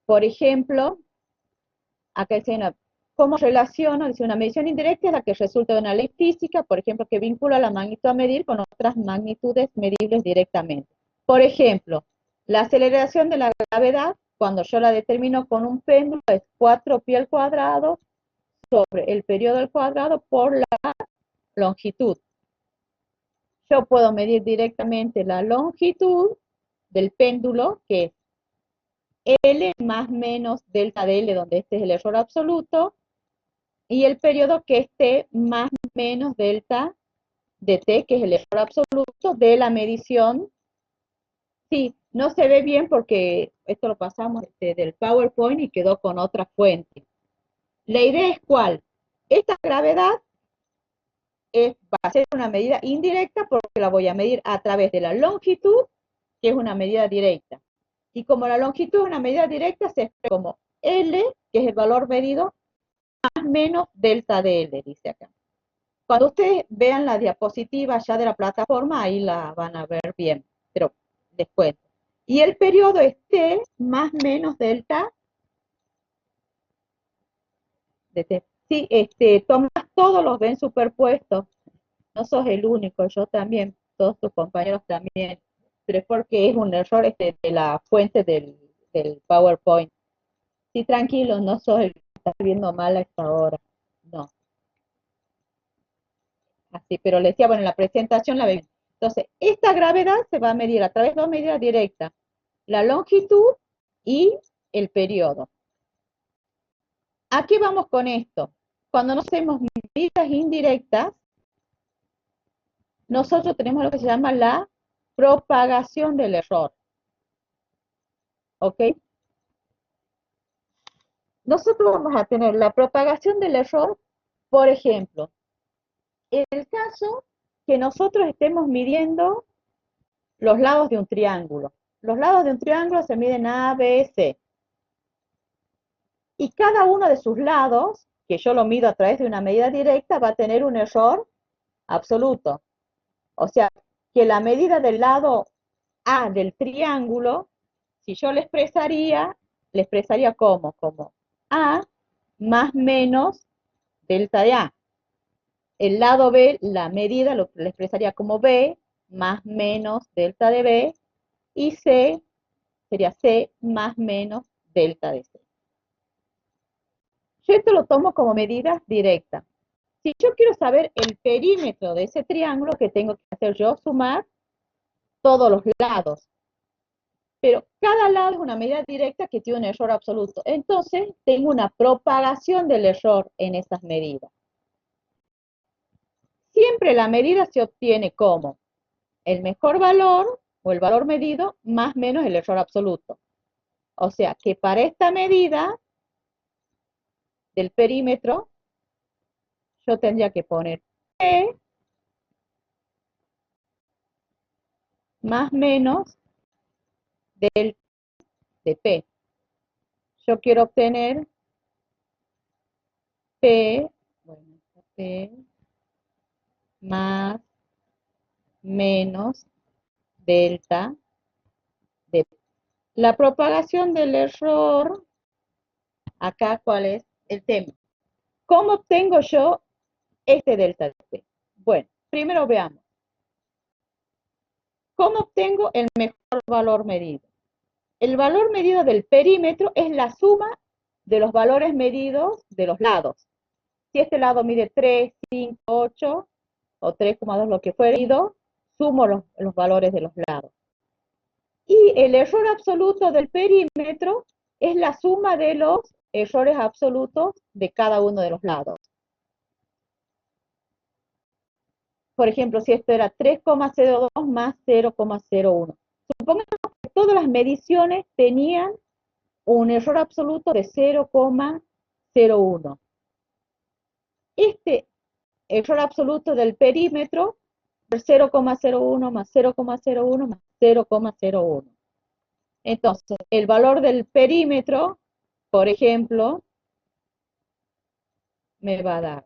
A: por ejemplo, acá dice ¿cómo relaciono? Dice, una medición indirecta es la que resulta de una ley física, por ejemplo, que vincula la magnitud a medir con otras magnitudes medibles directamente. Por ejemplo, la aceleración de la gravedad, cuando yo la determino con un péndulo, es 4π al cuadrado sobre el periodo al cuadrado por la longitud. Yo puedo medir directamente la longitud del péndulo, que es L más menos delta de L, donde este es el error absoluto, y el periodo que es T más menos delta de T, que es el error absoluto de la medición. Sí, no se ve bien porque esto lo pasamos del PowerPoint y quedó con otra fuente. La idea es cuál. Esta gravedad va a ser una medida indirecta porque la voy a medir a través de la longitud, que es una medida directa. Y como la longitud es una medida directa, se expresa como L, que es el valor medido, más menos delta de L, dice acá. Cuando ustedes vean la diapositiva ya de la plataforma, ahí la van a ver bien, pero después. Y el periodo es T más menos delta de T. Sí, Tomás, todos los ven superpuestos. No sos el único, yo también, todos tus compañeros también. Pero es porque es un error de la fuente del PowerPoint. Sí, tranquilos, no sos el que está viendo mal a esta hora. No. Así, pero le decía, bueno, en la presentación la ven. Entonces, esta gravedad se va a medir a través de dos medidas directas, la longitud y el periodo. ¿A qué vamos con esto? Cuando no hacemos medidas indirectas, nosotros tenemos lo que se llama la propagación del error. ¿Ok? Nosotros vamos a tener la propagación del error, por ejemplo, en el caso que nosotros estemos midiendo los lados de un triángulo. Los lados de un triángulo se miden A, B, C. Y cada uno de sus lados, que yo lo mido a través de una medida directa, va a tener un error absoluto. O sea, que la medida del lado A del triángulo, si yo le expresaría como A más menos delta de A. El lado B, la medida, lo expresaría como B más menos delta de B, y C sería C más menos delta de C. Yo esto lo tomo como medidas directas. Si yo quiero saber el perímetro de ese triángulo, ¿qué tengo que hacer yo? Sumar todos los lados. Pero cada lado es una medida directa que tiene un error absoluto. Entonces, tengo una propagación del error en esas medidas. Siempre la medida se obtiene como el mejor valor o el valor medido más menos el error absoluto. O sea que para esta medida del perímetro, yo tendría que poner P más menos del de P. Yo quiero obtener P, bueno, P más menos delta de P. La propagación del error, acá, ¿cuál es el tema? ¿Cómo obtengo yo este delta de P? Bueno, primero veamos. ¿Cómo obtengo el mejor valor medido? El valor medido del perímetro es la suma de los valores medidos de los lados. Si este lado mide 3, 5, 8 o 3,2, lo que fue medido, sumo los valores de los lados. Y el error absoluto del perímetro es la suma de los errores absolutos de cada uno de los lados. Por ejemplo, si esto era 3,02 más 0,01. Supongamos que todas las mediciones tenían un error absoluto de 0,01. Este error absoluto del perímetro es 0,01 más 0,01 más 0,01. Entonces, el valor del perímetro, por ejemplo, me va a dar,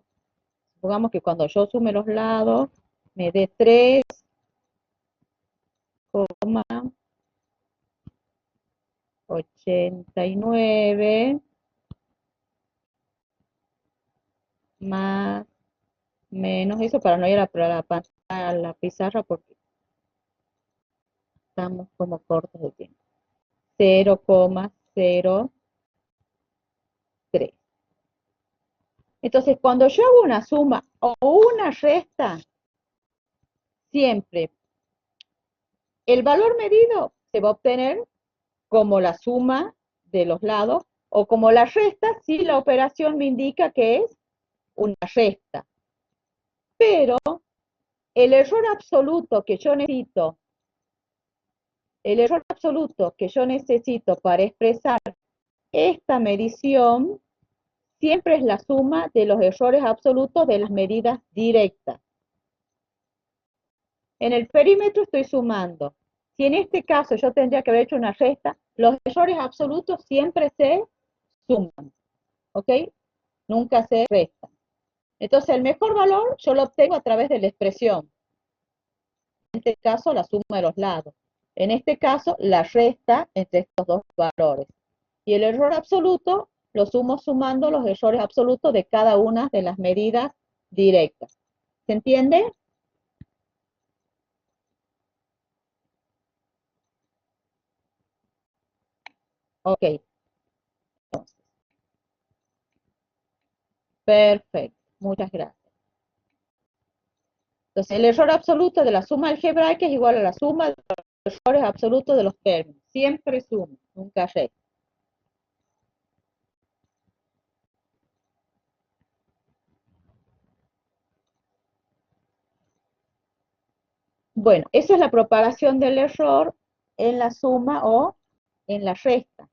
A: supongamos que cuando yo sume los lados, me dé 3,89 más menos eso, para no ir a la pizarra porque estamos como cortos de tiempo. 0,03. Entonces, cuando yo hago una suma o una resta, siempre el valor medido se va a obtener como la suma de los lados o como la resta si la operación me indica que es una resta. Pero el error absoluto que yo necesito, para expresar esta medición siempre es la suma de los errores absolutos de las medidas directas. En el perímetro estoy sumando. Si en este caso yo tendría que haber hecho una resta, los errores absolutos siempre se suman, ¿ok? Nunca se restan. Entonces el mejor valor yo lo obtengo a través de la expresión. En este caso la suma de los lados. En este caso la resta entre estos dos valores. Y el error absoluto lo sumo sumando los errores absolutos de cada una de las medidas directas. ¿Se entiende? Ok. Entonces, perfecto. Muchas gracias. Entonces, el error absoluto de la suma algebraica es igual a la suma de los errores absolutos de los términos. Siempre suma, nunca resta. Bueno, esa es la propagación del error en la suma o en la resta.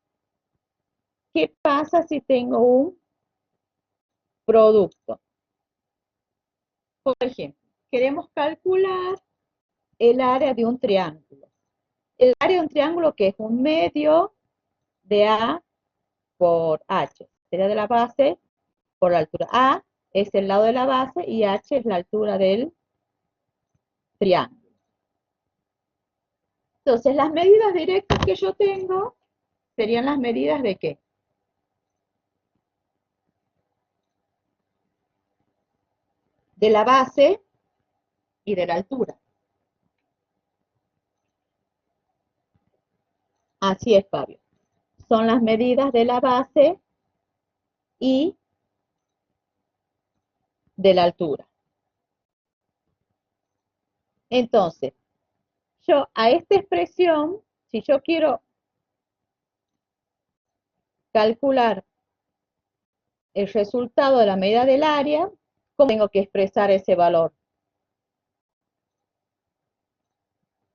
A: ¿Qué pasa si tengo un producto? Por ejemplo, queremos calcular el área de un triángulo. El área de un triángulo que es un medio de A por H. Sería de la base por la altura. A es el lado de la base y H es la altura del triángulo. Entonces, las medidas directas que yo tengo serían las medidas de ¿qué? De la base y de la altura. Así es, Fabio. Son las medidas de la base y de la altura. Entonces, yo a esta expresión, si yo quiero calcular el resultado de la medida del área, ¿cómo tengo que expresar ese valor?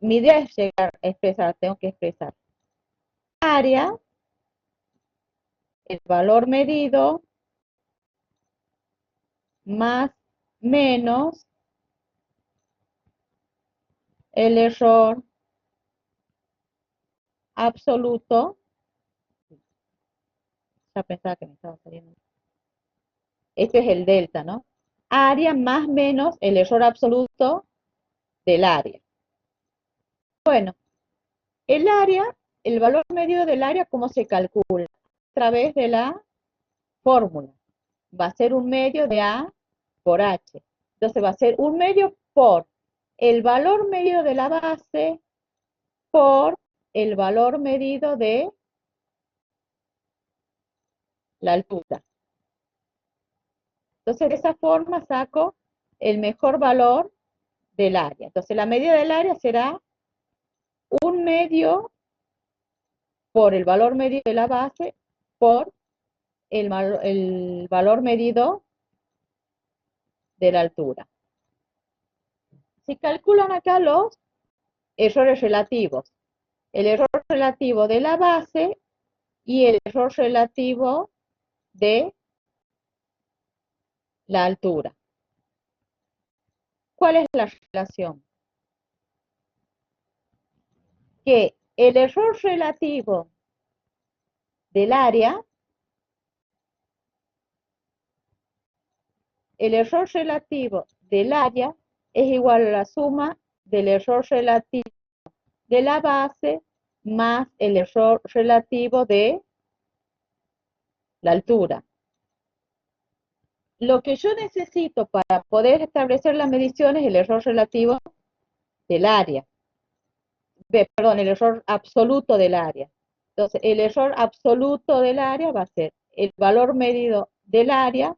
A: mi idea es llegar a expresar, tengo que expresar área, el valor medido, más, menos, el error absoluto, ya pensaba que me estaba saliendo. Este es el delta, ¿no? Área más menos el error absoluto del área. Bueno, el área, el valor medio del área, ¿cómo se calcula? A través de la fórmula. Va a ser un medio de A por H. Entonces va a ser un medio por el valor medio de la base por el valor medido de la altura. Entonces de esa forma saco el mejor valor del área. Entonces la medida del área será un medio por el valor medido de la base por el valor medido de la altura. Si calculan acá los errores relativos, el error relativo de la base y el error relativo de la altura. ¿Cuál es la relación? Que el error relativo del área, el error relativo del área es igual a la suma del error relativo de la base más el error relativo de la altura. Lo que yo necesito para poder establecer la medición es el error relativo del área. Perdón, el error absoluto del área. Entonces, el error absoluto del área va a ser el valor medido del área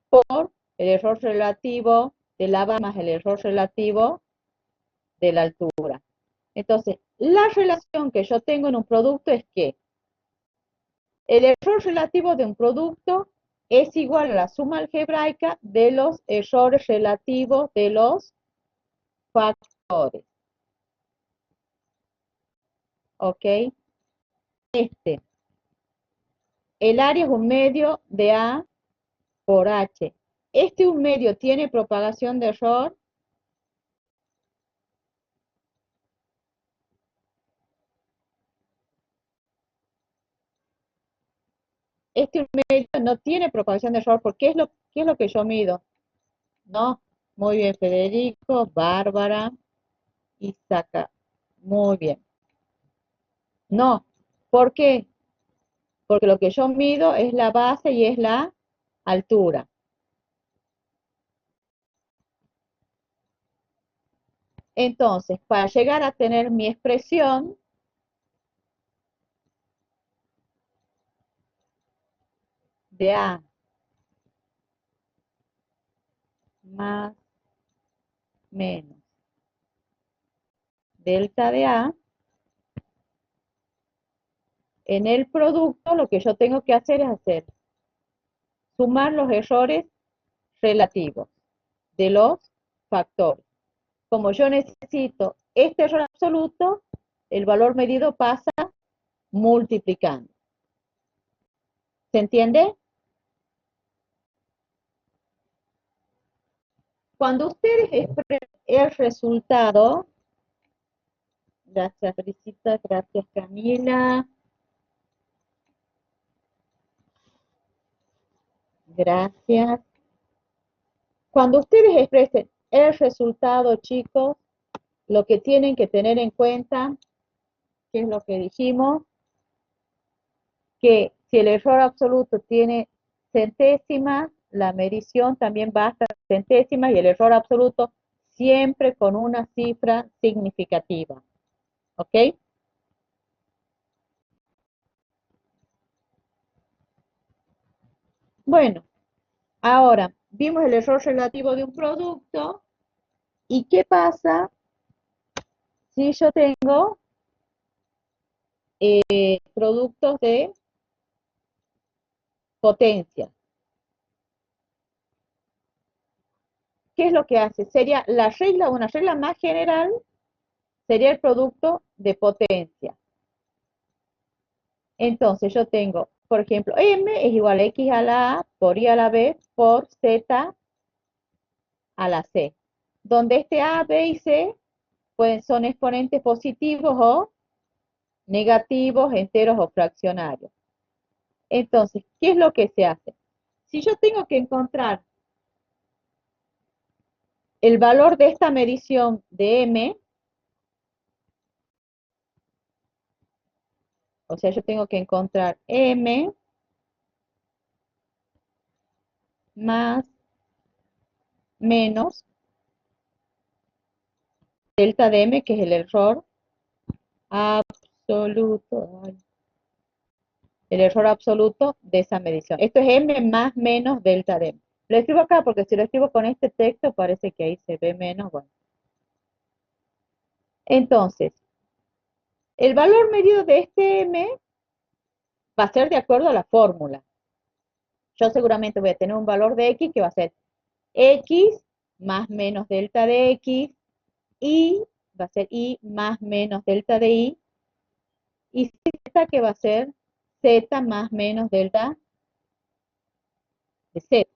A: por el error relativo de la base más el error relativo de la altura. Entonces, la relación que yo tengo en un producto es que el error relativo de un producto es igual a la suma algebraica de los errores relativos de los factores. ¿Ok? El área es un medio de A por H. Un medio tiene propagación de error. Un medio no tiene propagación de error porque ¿qué es lo que yo mido? No, muy bien, Federico, Bárbara, Isaac, muy bien. No, ¿por qué? Porque lo que yo mido es la base y es la altura. Entonces, para llegar a tener mi expresión, de A más menos delta de A, en el producto lo que yo tengo que hacer es sumar los errores relativos de los factores. Como yo necesito este error absoluto, el valor medido pasa multiplicando. ¿Se entiende? Cuando ustedes expresan el resultado, gracias Brisita, gracias Camila, gracias. Cuando ustedes expresen el resultado, chicos, lo que tienen que tener en cuenta, que es lo que dijimos, que si el error absoluto tiene centésimas, la medición también va a estar centésimas y el error absoluto siempre con una cifra significativa. ¿Ok? Bueno, ahora vimos el error relativo de un producto. ¿Y qué pasa si yo tengo productos de potencia? ¿Qué es lo que hace? Sería la regla, una regla más general, sería el producto de potencia. Entonces yo tengo, por ejemplo, M es igual a X a la A por Y a la B por Z a la C, donde este A, B y C son exponentes positivos o negativos, enteros o fraccionarios. Entonces, ¿qué es lo que se hace? Si yo tengo que encontrar el valor de esta medición de M, o sea, yo tengo que encontrar M más menos delta de M, que es el error absoluto, el error absoluto de esa medición. Esto es M más menos delta de M. Lo escribo acá porque si lo escribo con este texto parece que ahí se ve menos. Bueno. Entonces, el valor medido de este M va a ser de acuerdo a la fórmula. Yo seguramente voy a tener un valor de X que va a ser X más menos delta de X, Y va a ser Y más menos delta de y Z que va a ser Z más menos delta de Z.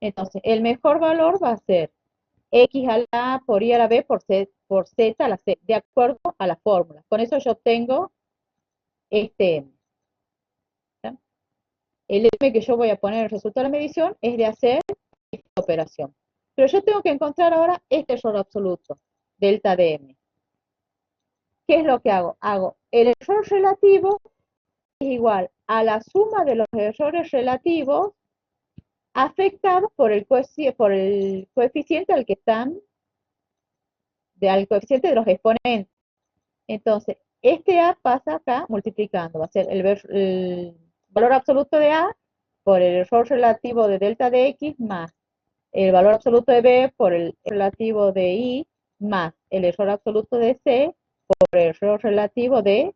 A: Entonces, el mejor valor va a ser X a la A por Y a la B por Z a la C, de acuerdo a la fórmula. Con eso yo obtengo este M. ¿Sí? El M que yo voy a poner en el resultado de la medición es de hacer esta operación. Pero yo tengo que encontrar ahora este error absoluto, delta de M. ¿Qué es lo que hago? Hago el error relativo es igual a la suma de los errores relativos afectados por el coeficiente al que están, al coeficiente de los exponentes. Entonces, este A pasa acá multiplicando, va a ser el valor absoluto de A por el error relativo de delta de X más el valor absoluto de B por el relativo de Y más el error absoluto de C por el error relativo de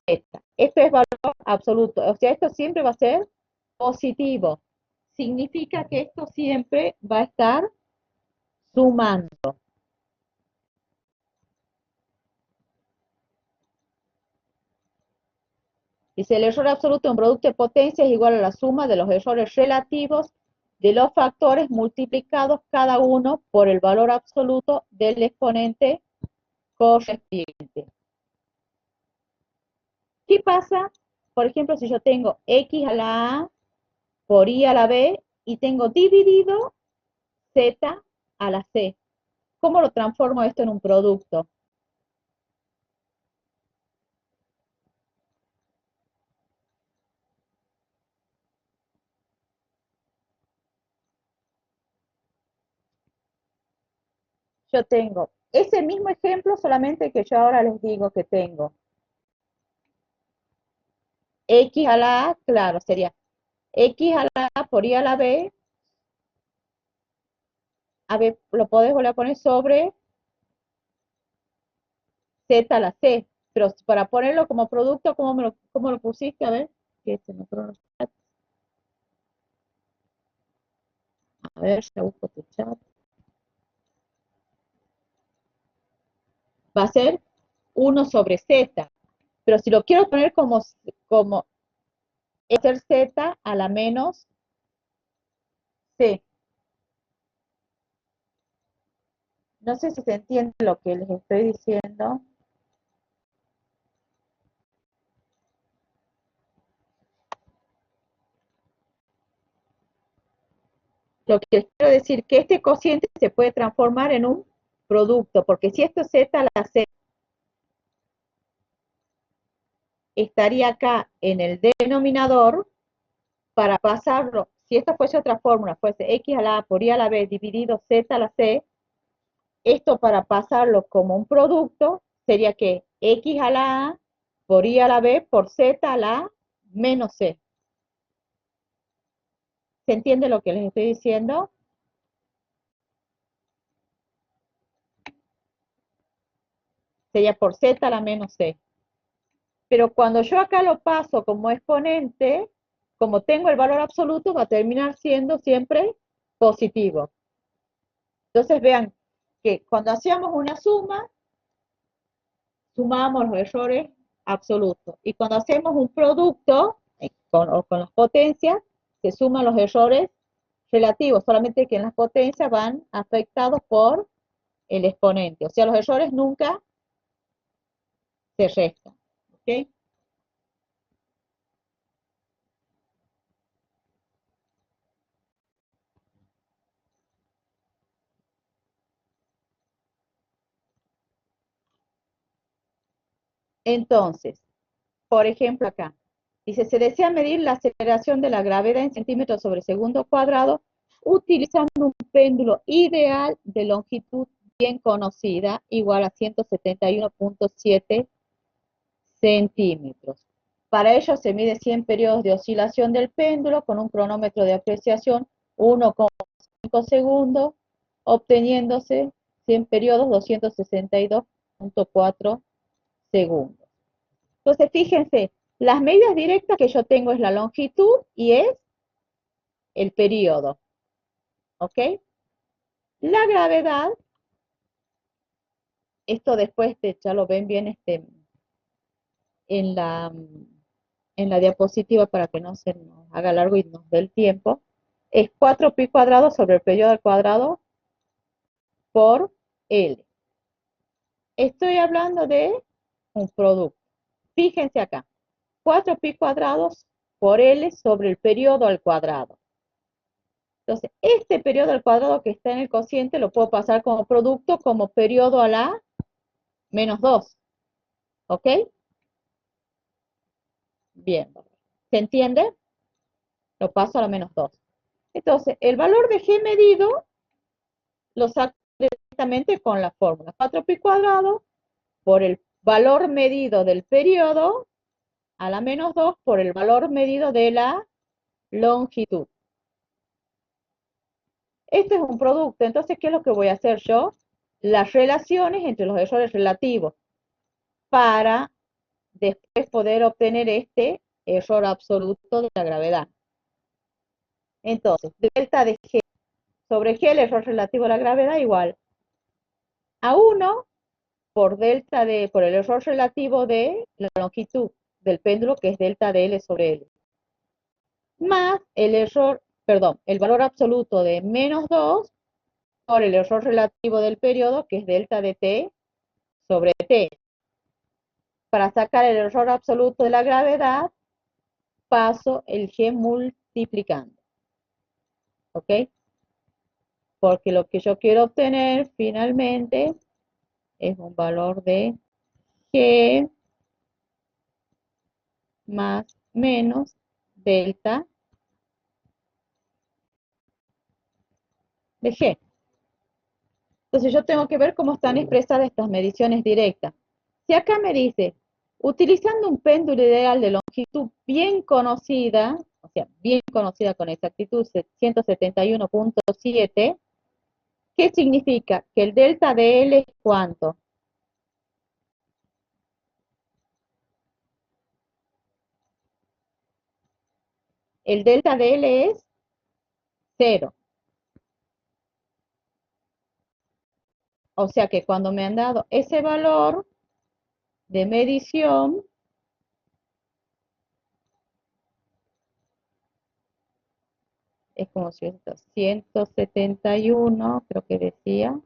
A: Z. Esto es valor absoluto, o sea, esto siempre va a ser positivo. Significa que esto siempre va a estar sumando. Dice, el error absoluto de un producto de potencia es igual a la suma de los errores relativos de los factores multiplicados cada uno por el valor absoluto del exponente correspondiente. ¿Qué pasa? Por ejemplo, si yo tengo X a la A por Y a la B y tengo dividido Z a la C. ¿Cómo lo transformo esto en un producto? Yo tengo ese mismo ejemplo, solamente que yo ahora les digo que tengo X a la A, claro, sería X a la A por Y a la B. A ver, lo podés volver a poner sobre Z a la C. Pero para ponerlo como producto, ¿cómo lo pusiste? A ver, que se me fueron los chats. A ver, ya busco tu chat. Va a ser 1 sobre Z. Pero si lo quiero poner como hacer Z a la menos C. No sé si se entiende lo que les estoy diciendo. Lo que quiero decir que este cociente se puede transformar en un producto, porque si esto es Z a la C, estaría acá en el denominador para pasarlo, si esta fuese otra fórmula, fuese X a la A por Y a la B dividido Z a la C, esto para pasarlo como un producto sería que X a la A por Y a la B por Z a la A menos C. ¿Se entiende lo que les estoy diciendo? Sería por Z a la menos C. Pero cuando yo acá lo paso como exponente, como tengo el valor absoluto, va a terminar siendo siempre positivo. Entonces vean que cuando hacíamos una suma, sumamos los errores absolutos. Y cuando hacemos un producto o con las potencias, se suman los errores relativos, solamente que en las potencias van afectados por el exponente. O sea, los errores nunca se restan. ¿Ok? Entonces, por ejemplo acá, dice, se desea medir la aceleración de la gravedad en centímetros sobre segundo cuadrado utilizando un péndulo ideal de longitud bien conocida, igual a 171.7 centímetros. Para ello se mide 100 periodos de oscilación del péndulo con un cronómetro de apreciación 1,5 segundos, obteniéndose 100 periodos 262.4 segundos. Entonces, fíjense, las medidas directas que yo tengo es la longitud y es el periodo. ¿Ok? La gravedad, esto después ya lo ven bien en la, en la diapositiva para que no se nos haga largo y nos dé el tiempo, es 4pi cuadrado sobre el periodo al cuadrado por L. Estoy hablando de un producto. Fíjense acá, 4pi cuadrados por L sobre el periodo al cuadrado. Entonces, este periodo al cuadrado que está en el cociente lo puedo pasar como producto como periodo a la menos 2. ¿Ok? Bien. ¿Se entiende? Lo paso a la menos 2. Entonces, el valor de G medido lo saco directamente con la fórmula 4pi cuadrado por el valor medido del periodo a la menos 2 por el valor medido de la longitud. Este es un producto, entonces, ¿qué es lo que voy a hacer yo? Las relaciones entre los errores relativos para después poder obtener este error absoluto de la gravedad. Entonces, delta de G sobre G, el error relativo a la gravedad, igual a 1 por delta de, por el error relativo de la longitud del péndulo, que es delta de L sobre L, más el error, perdón, el valor absoluto de menos 2 por el error relativo del periodo, que es delta de T sobre T. Para sacar el error absoluto de la gravedad, paso el G multiplicando. ¿Ok? Porque lo que yo quiero obtener finalmente es un valor de G más menos delta de G. Entonces yo tengo que ver cómo están expresadas estas mediciones directas. Si acá me dice, utilizando un péndulo ideal de longitud bien conocida, o sea, bien conocida con exactitud 171.7, ¿qué significa? Que el delta de L es ¿cuánto? El delta de L es 0. O sea que cuando me han dado ese valor de medición, es como si esto 171, creo que decía,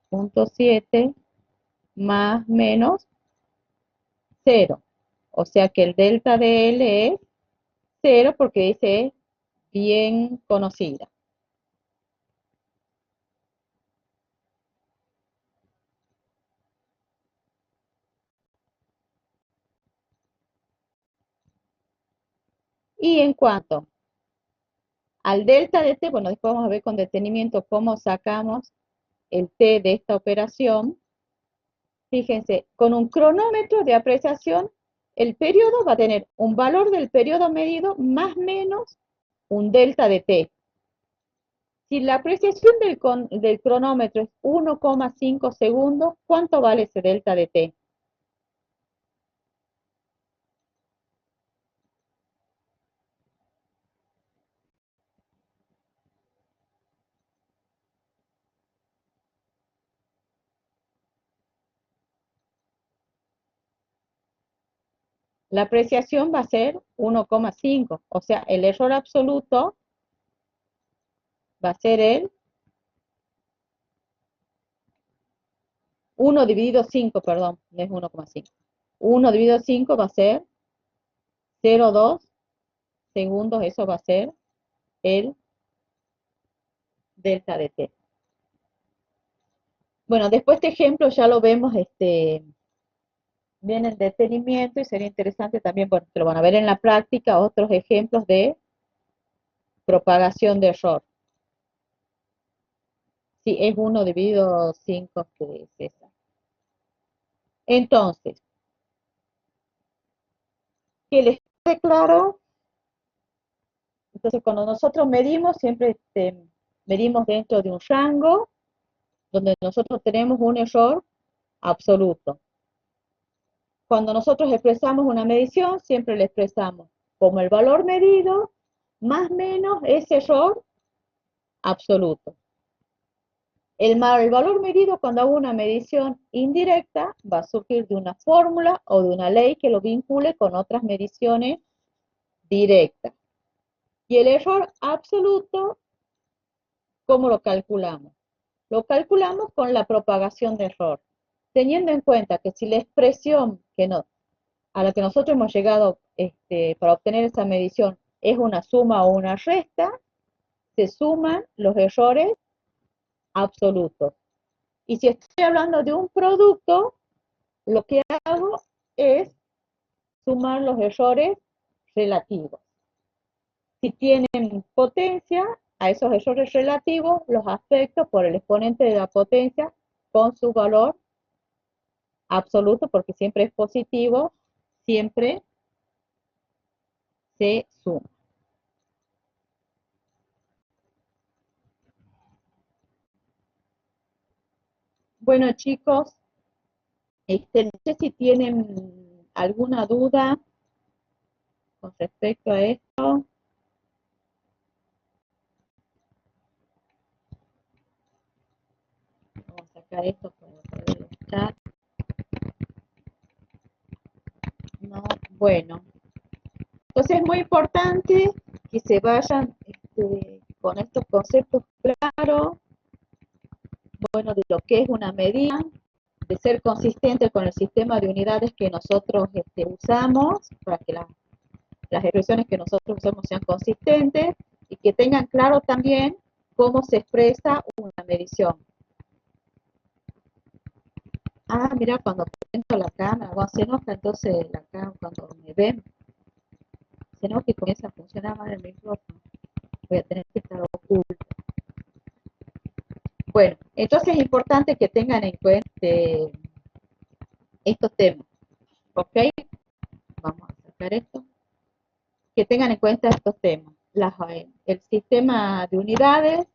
A: punto 7 más menos 0. O sea que el delta de L es 0 porque dice bien conocida. Y en cuanto al delta de T, bueno, después vamos a ver con detenimiento cómo sacamos el T de esta operación. Fíjense, con un cronómetro de apreciación, el periodo va a tener un valor del periodo medido más menos un delta de T. Si la apreciación del cronómetro es 1,5 segundos, ¿cuánto vale ese delta de T? la apreciación va a ser 1,5. O sea, el error absoluto va a ser el 1 dividido 5, perdón, no es 1,5. 1 dividido 5 va a ser 0,2 segundos, eso va a ser el delta de t. Bueno, después este ejemplo ya lo vemos bien en detenimiento y sería interesante también, bueno, que lo van a ver en la práctica, otros ejemplos de propagación de error. Sí, es 1 dividido 5, César. Entonces, que les quede claro, entonces cuando nosotros medimos, siempre medimos dentro de un rango donde nosotros tenemos un error absoluto. Cuando nosotros expresamos una medición, siempre le expresamos como el valor medido más menos ese error absoluto. El valor medido cuando hago una medición indirecta va a surgir de una fórmula o de una ley que lo vincule con otras mediciones directas. Y el error absoluto, ¿cómo lo calculamos? Lo calculamos con la propagación de error, teniendo en cuenta que si la expresión a la que nosotros hemos llegado para obtener esa medición es una suma o una resta, se suman los errores absolutos. Y si estoy hablando de un producto, lo que hago es sumar los errores relativos. Si tienen potencia, a esos errores relativos los afecto por el exponente de la potencia con su valor absoluto, porque siempre es positivo, siempre se suma. Bueno, chicos, no sé si tienen alguna duda con respecto a esto. Vamos a sacar esto para poder estar. No, bueno. Entonces es muy importante que se vayan con estos conceptos claros, bueno, de lo que es una medida, de ser consistente con el sistema de unidades que nosotros usamos, para que las expresiones que nosotros usamos sean consistentes, y que tengan claro también cómo se expresa una medición. Ah, mira, cuando presento la cámara, bueno, se enoja entonces la cámara cuando me ven, se enoja y comienza a funcionar mal el micrófono. Voy a tener que estar oculto. Bueno, entonces es importante que tengan en cuenta estos temas, ¿ok? Vamos a sacar esto. Que tengan en cuenta estos temas. El sistema de unidades,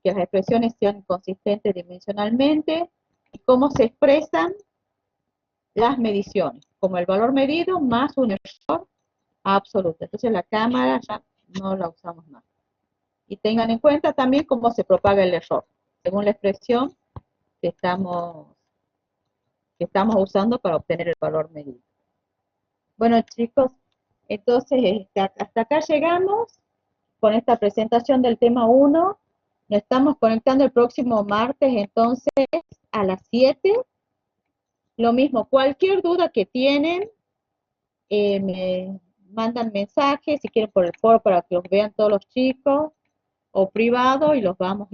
A: que las expresiones sean consistentes dimensionalmente, y cómo se expresan las mediciones, como el valor medido más un error absoluto. Entonces la cámara ya no la usamos más. Y tengan en cuenta también cómo se propaga el error, según la expresión que estamos usando para obtener el valor medido. Bueno, chicos, entonces hasta acá llegamos con esta presentación del tema 1. Nos estamos conectando el próximo martes, entonces, a las 7. Lo mismo, cualquier duda que tienen, me mandan mensajes, si quieren por el foro para que los vean todos los chicos, o privado, y los vamos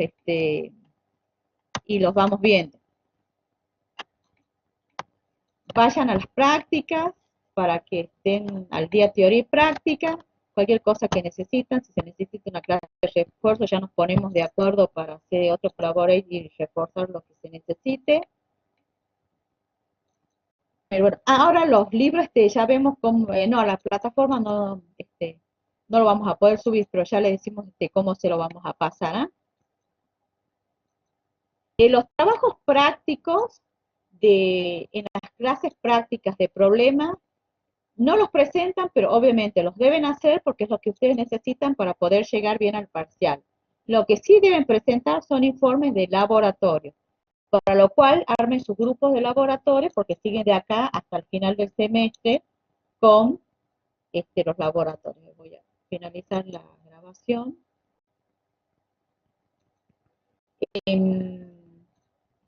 A: viendo. Vayan a las prácticas para que estén al día teoría y práctica. Cualquier cosa que necesitan, si se necesita una clase de refuerzo, ya nos ponemos de acuerdo para hacer otro collaborate y reforzar lo que se necesite. Pero bueno, ahora los libros, ya vemos cómo, no, la plataforma no lo vamos a poder subir, pero ya les decimos cómo se lo vamos a pasar. Los trabajos prácticos en las clases prácticas de problemas, no los presentan, pero obviamente los deben hacer porque es lo que ustedes necesitan para poder llegar bien al parcial. Lo que sí deben presentar son informes de laboratorio, para lo cual armen sus grupos de laboratorio porque siguen de acá hasta el final del semestre con los laboratorios. Voy a finalizar la grabación.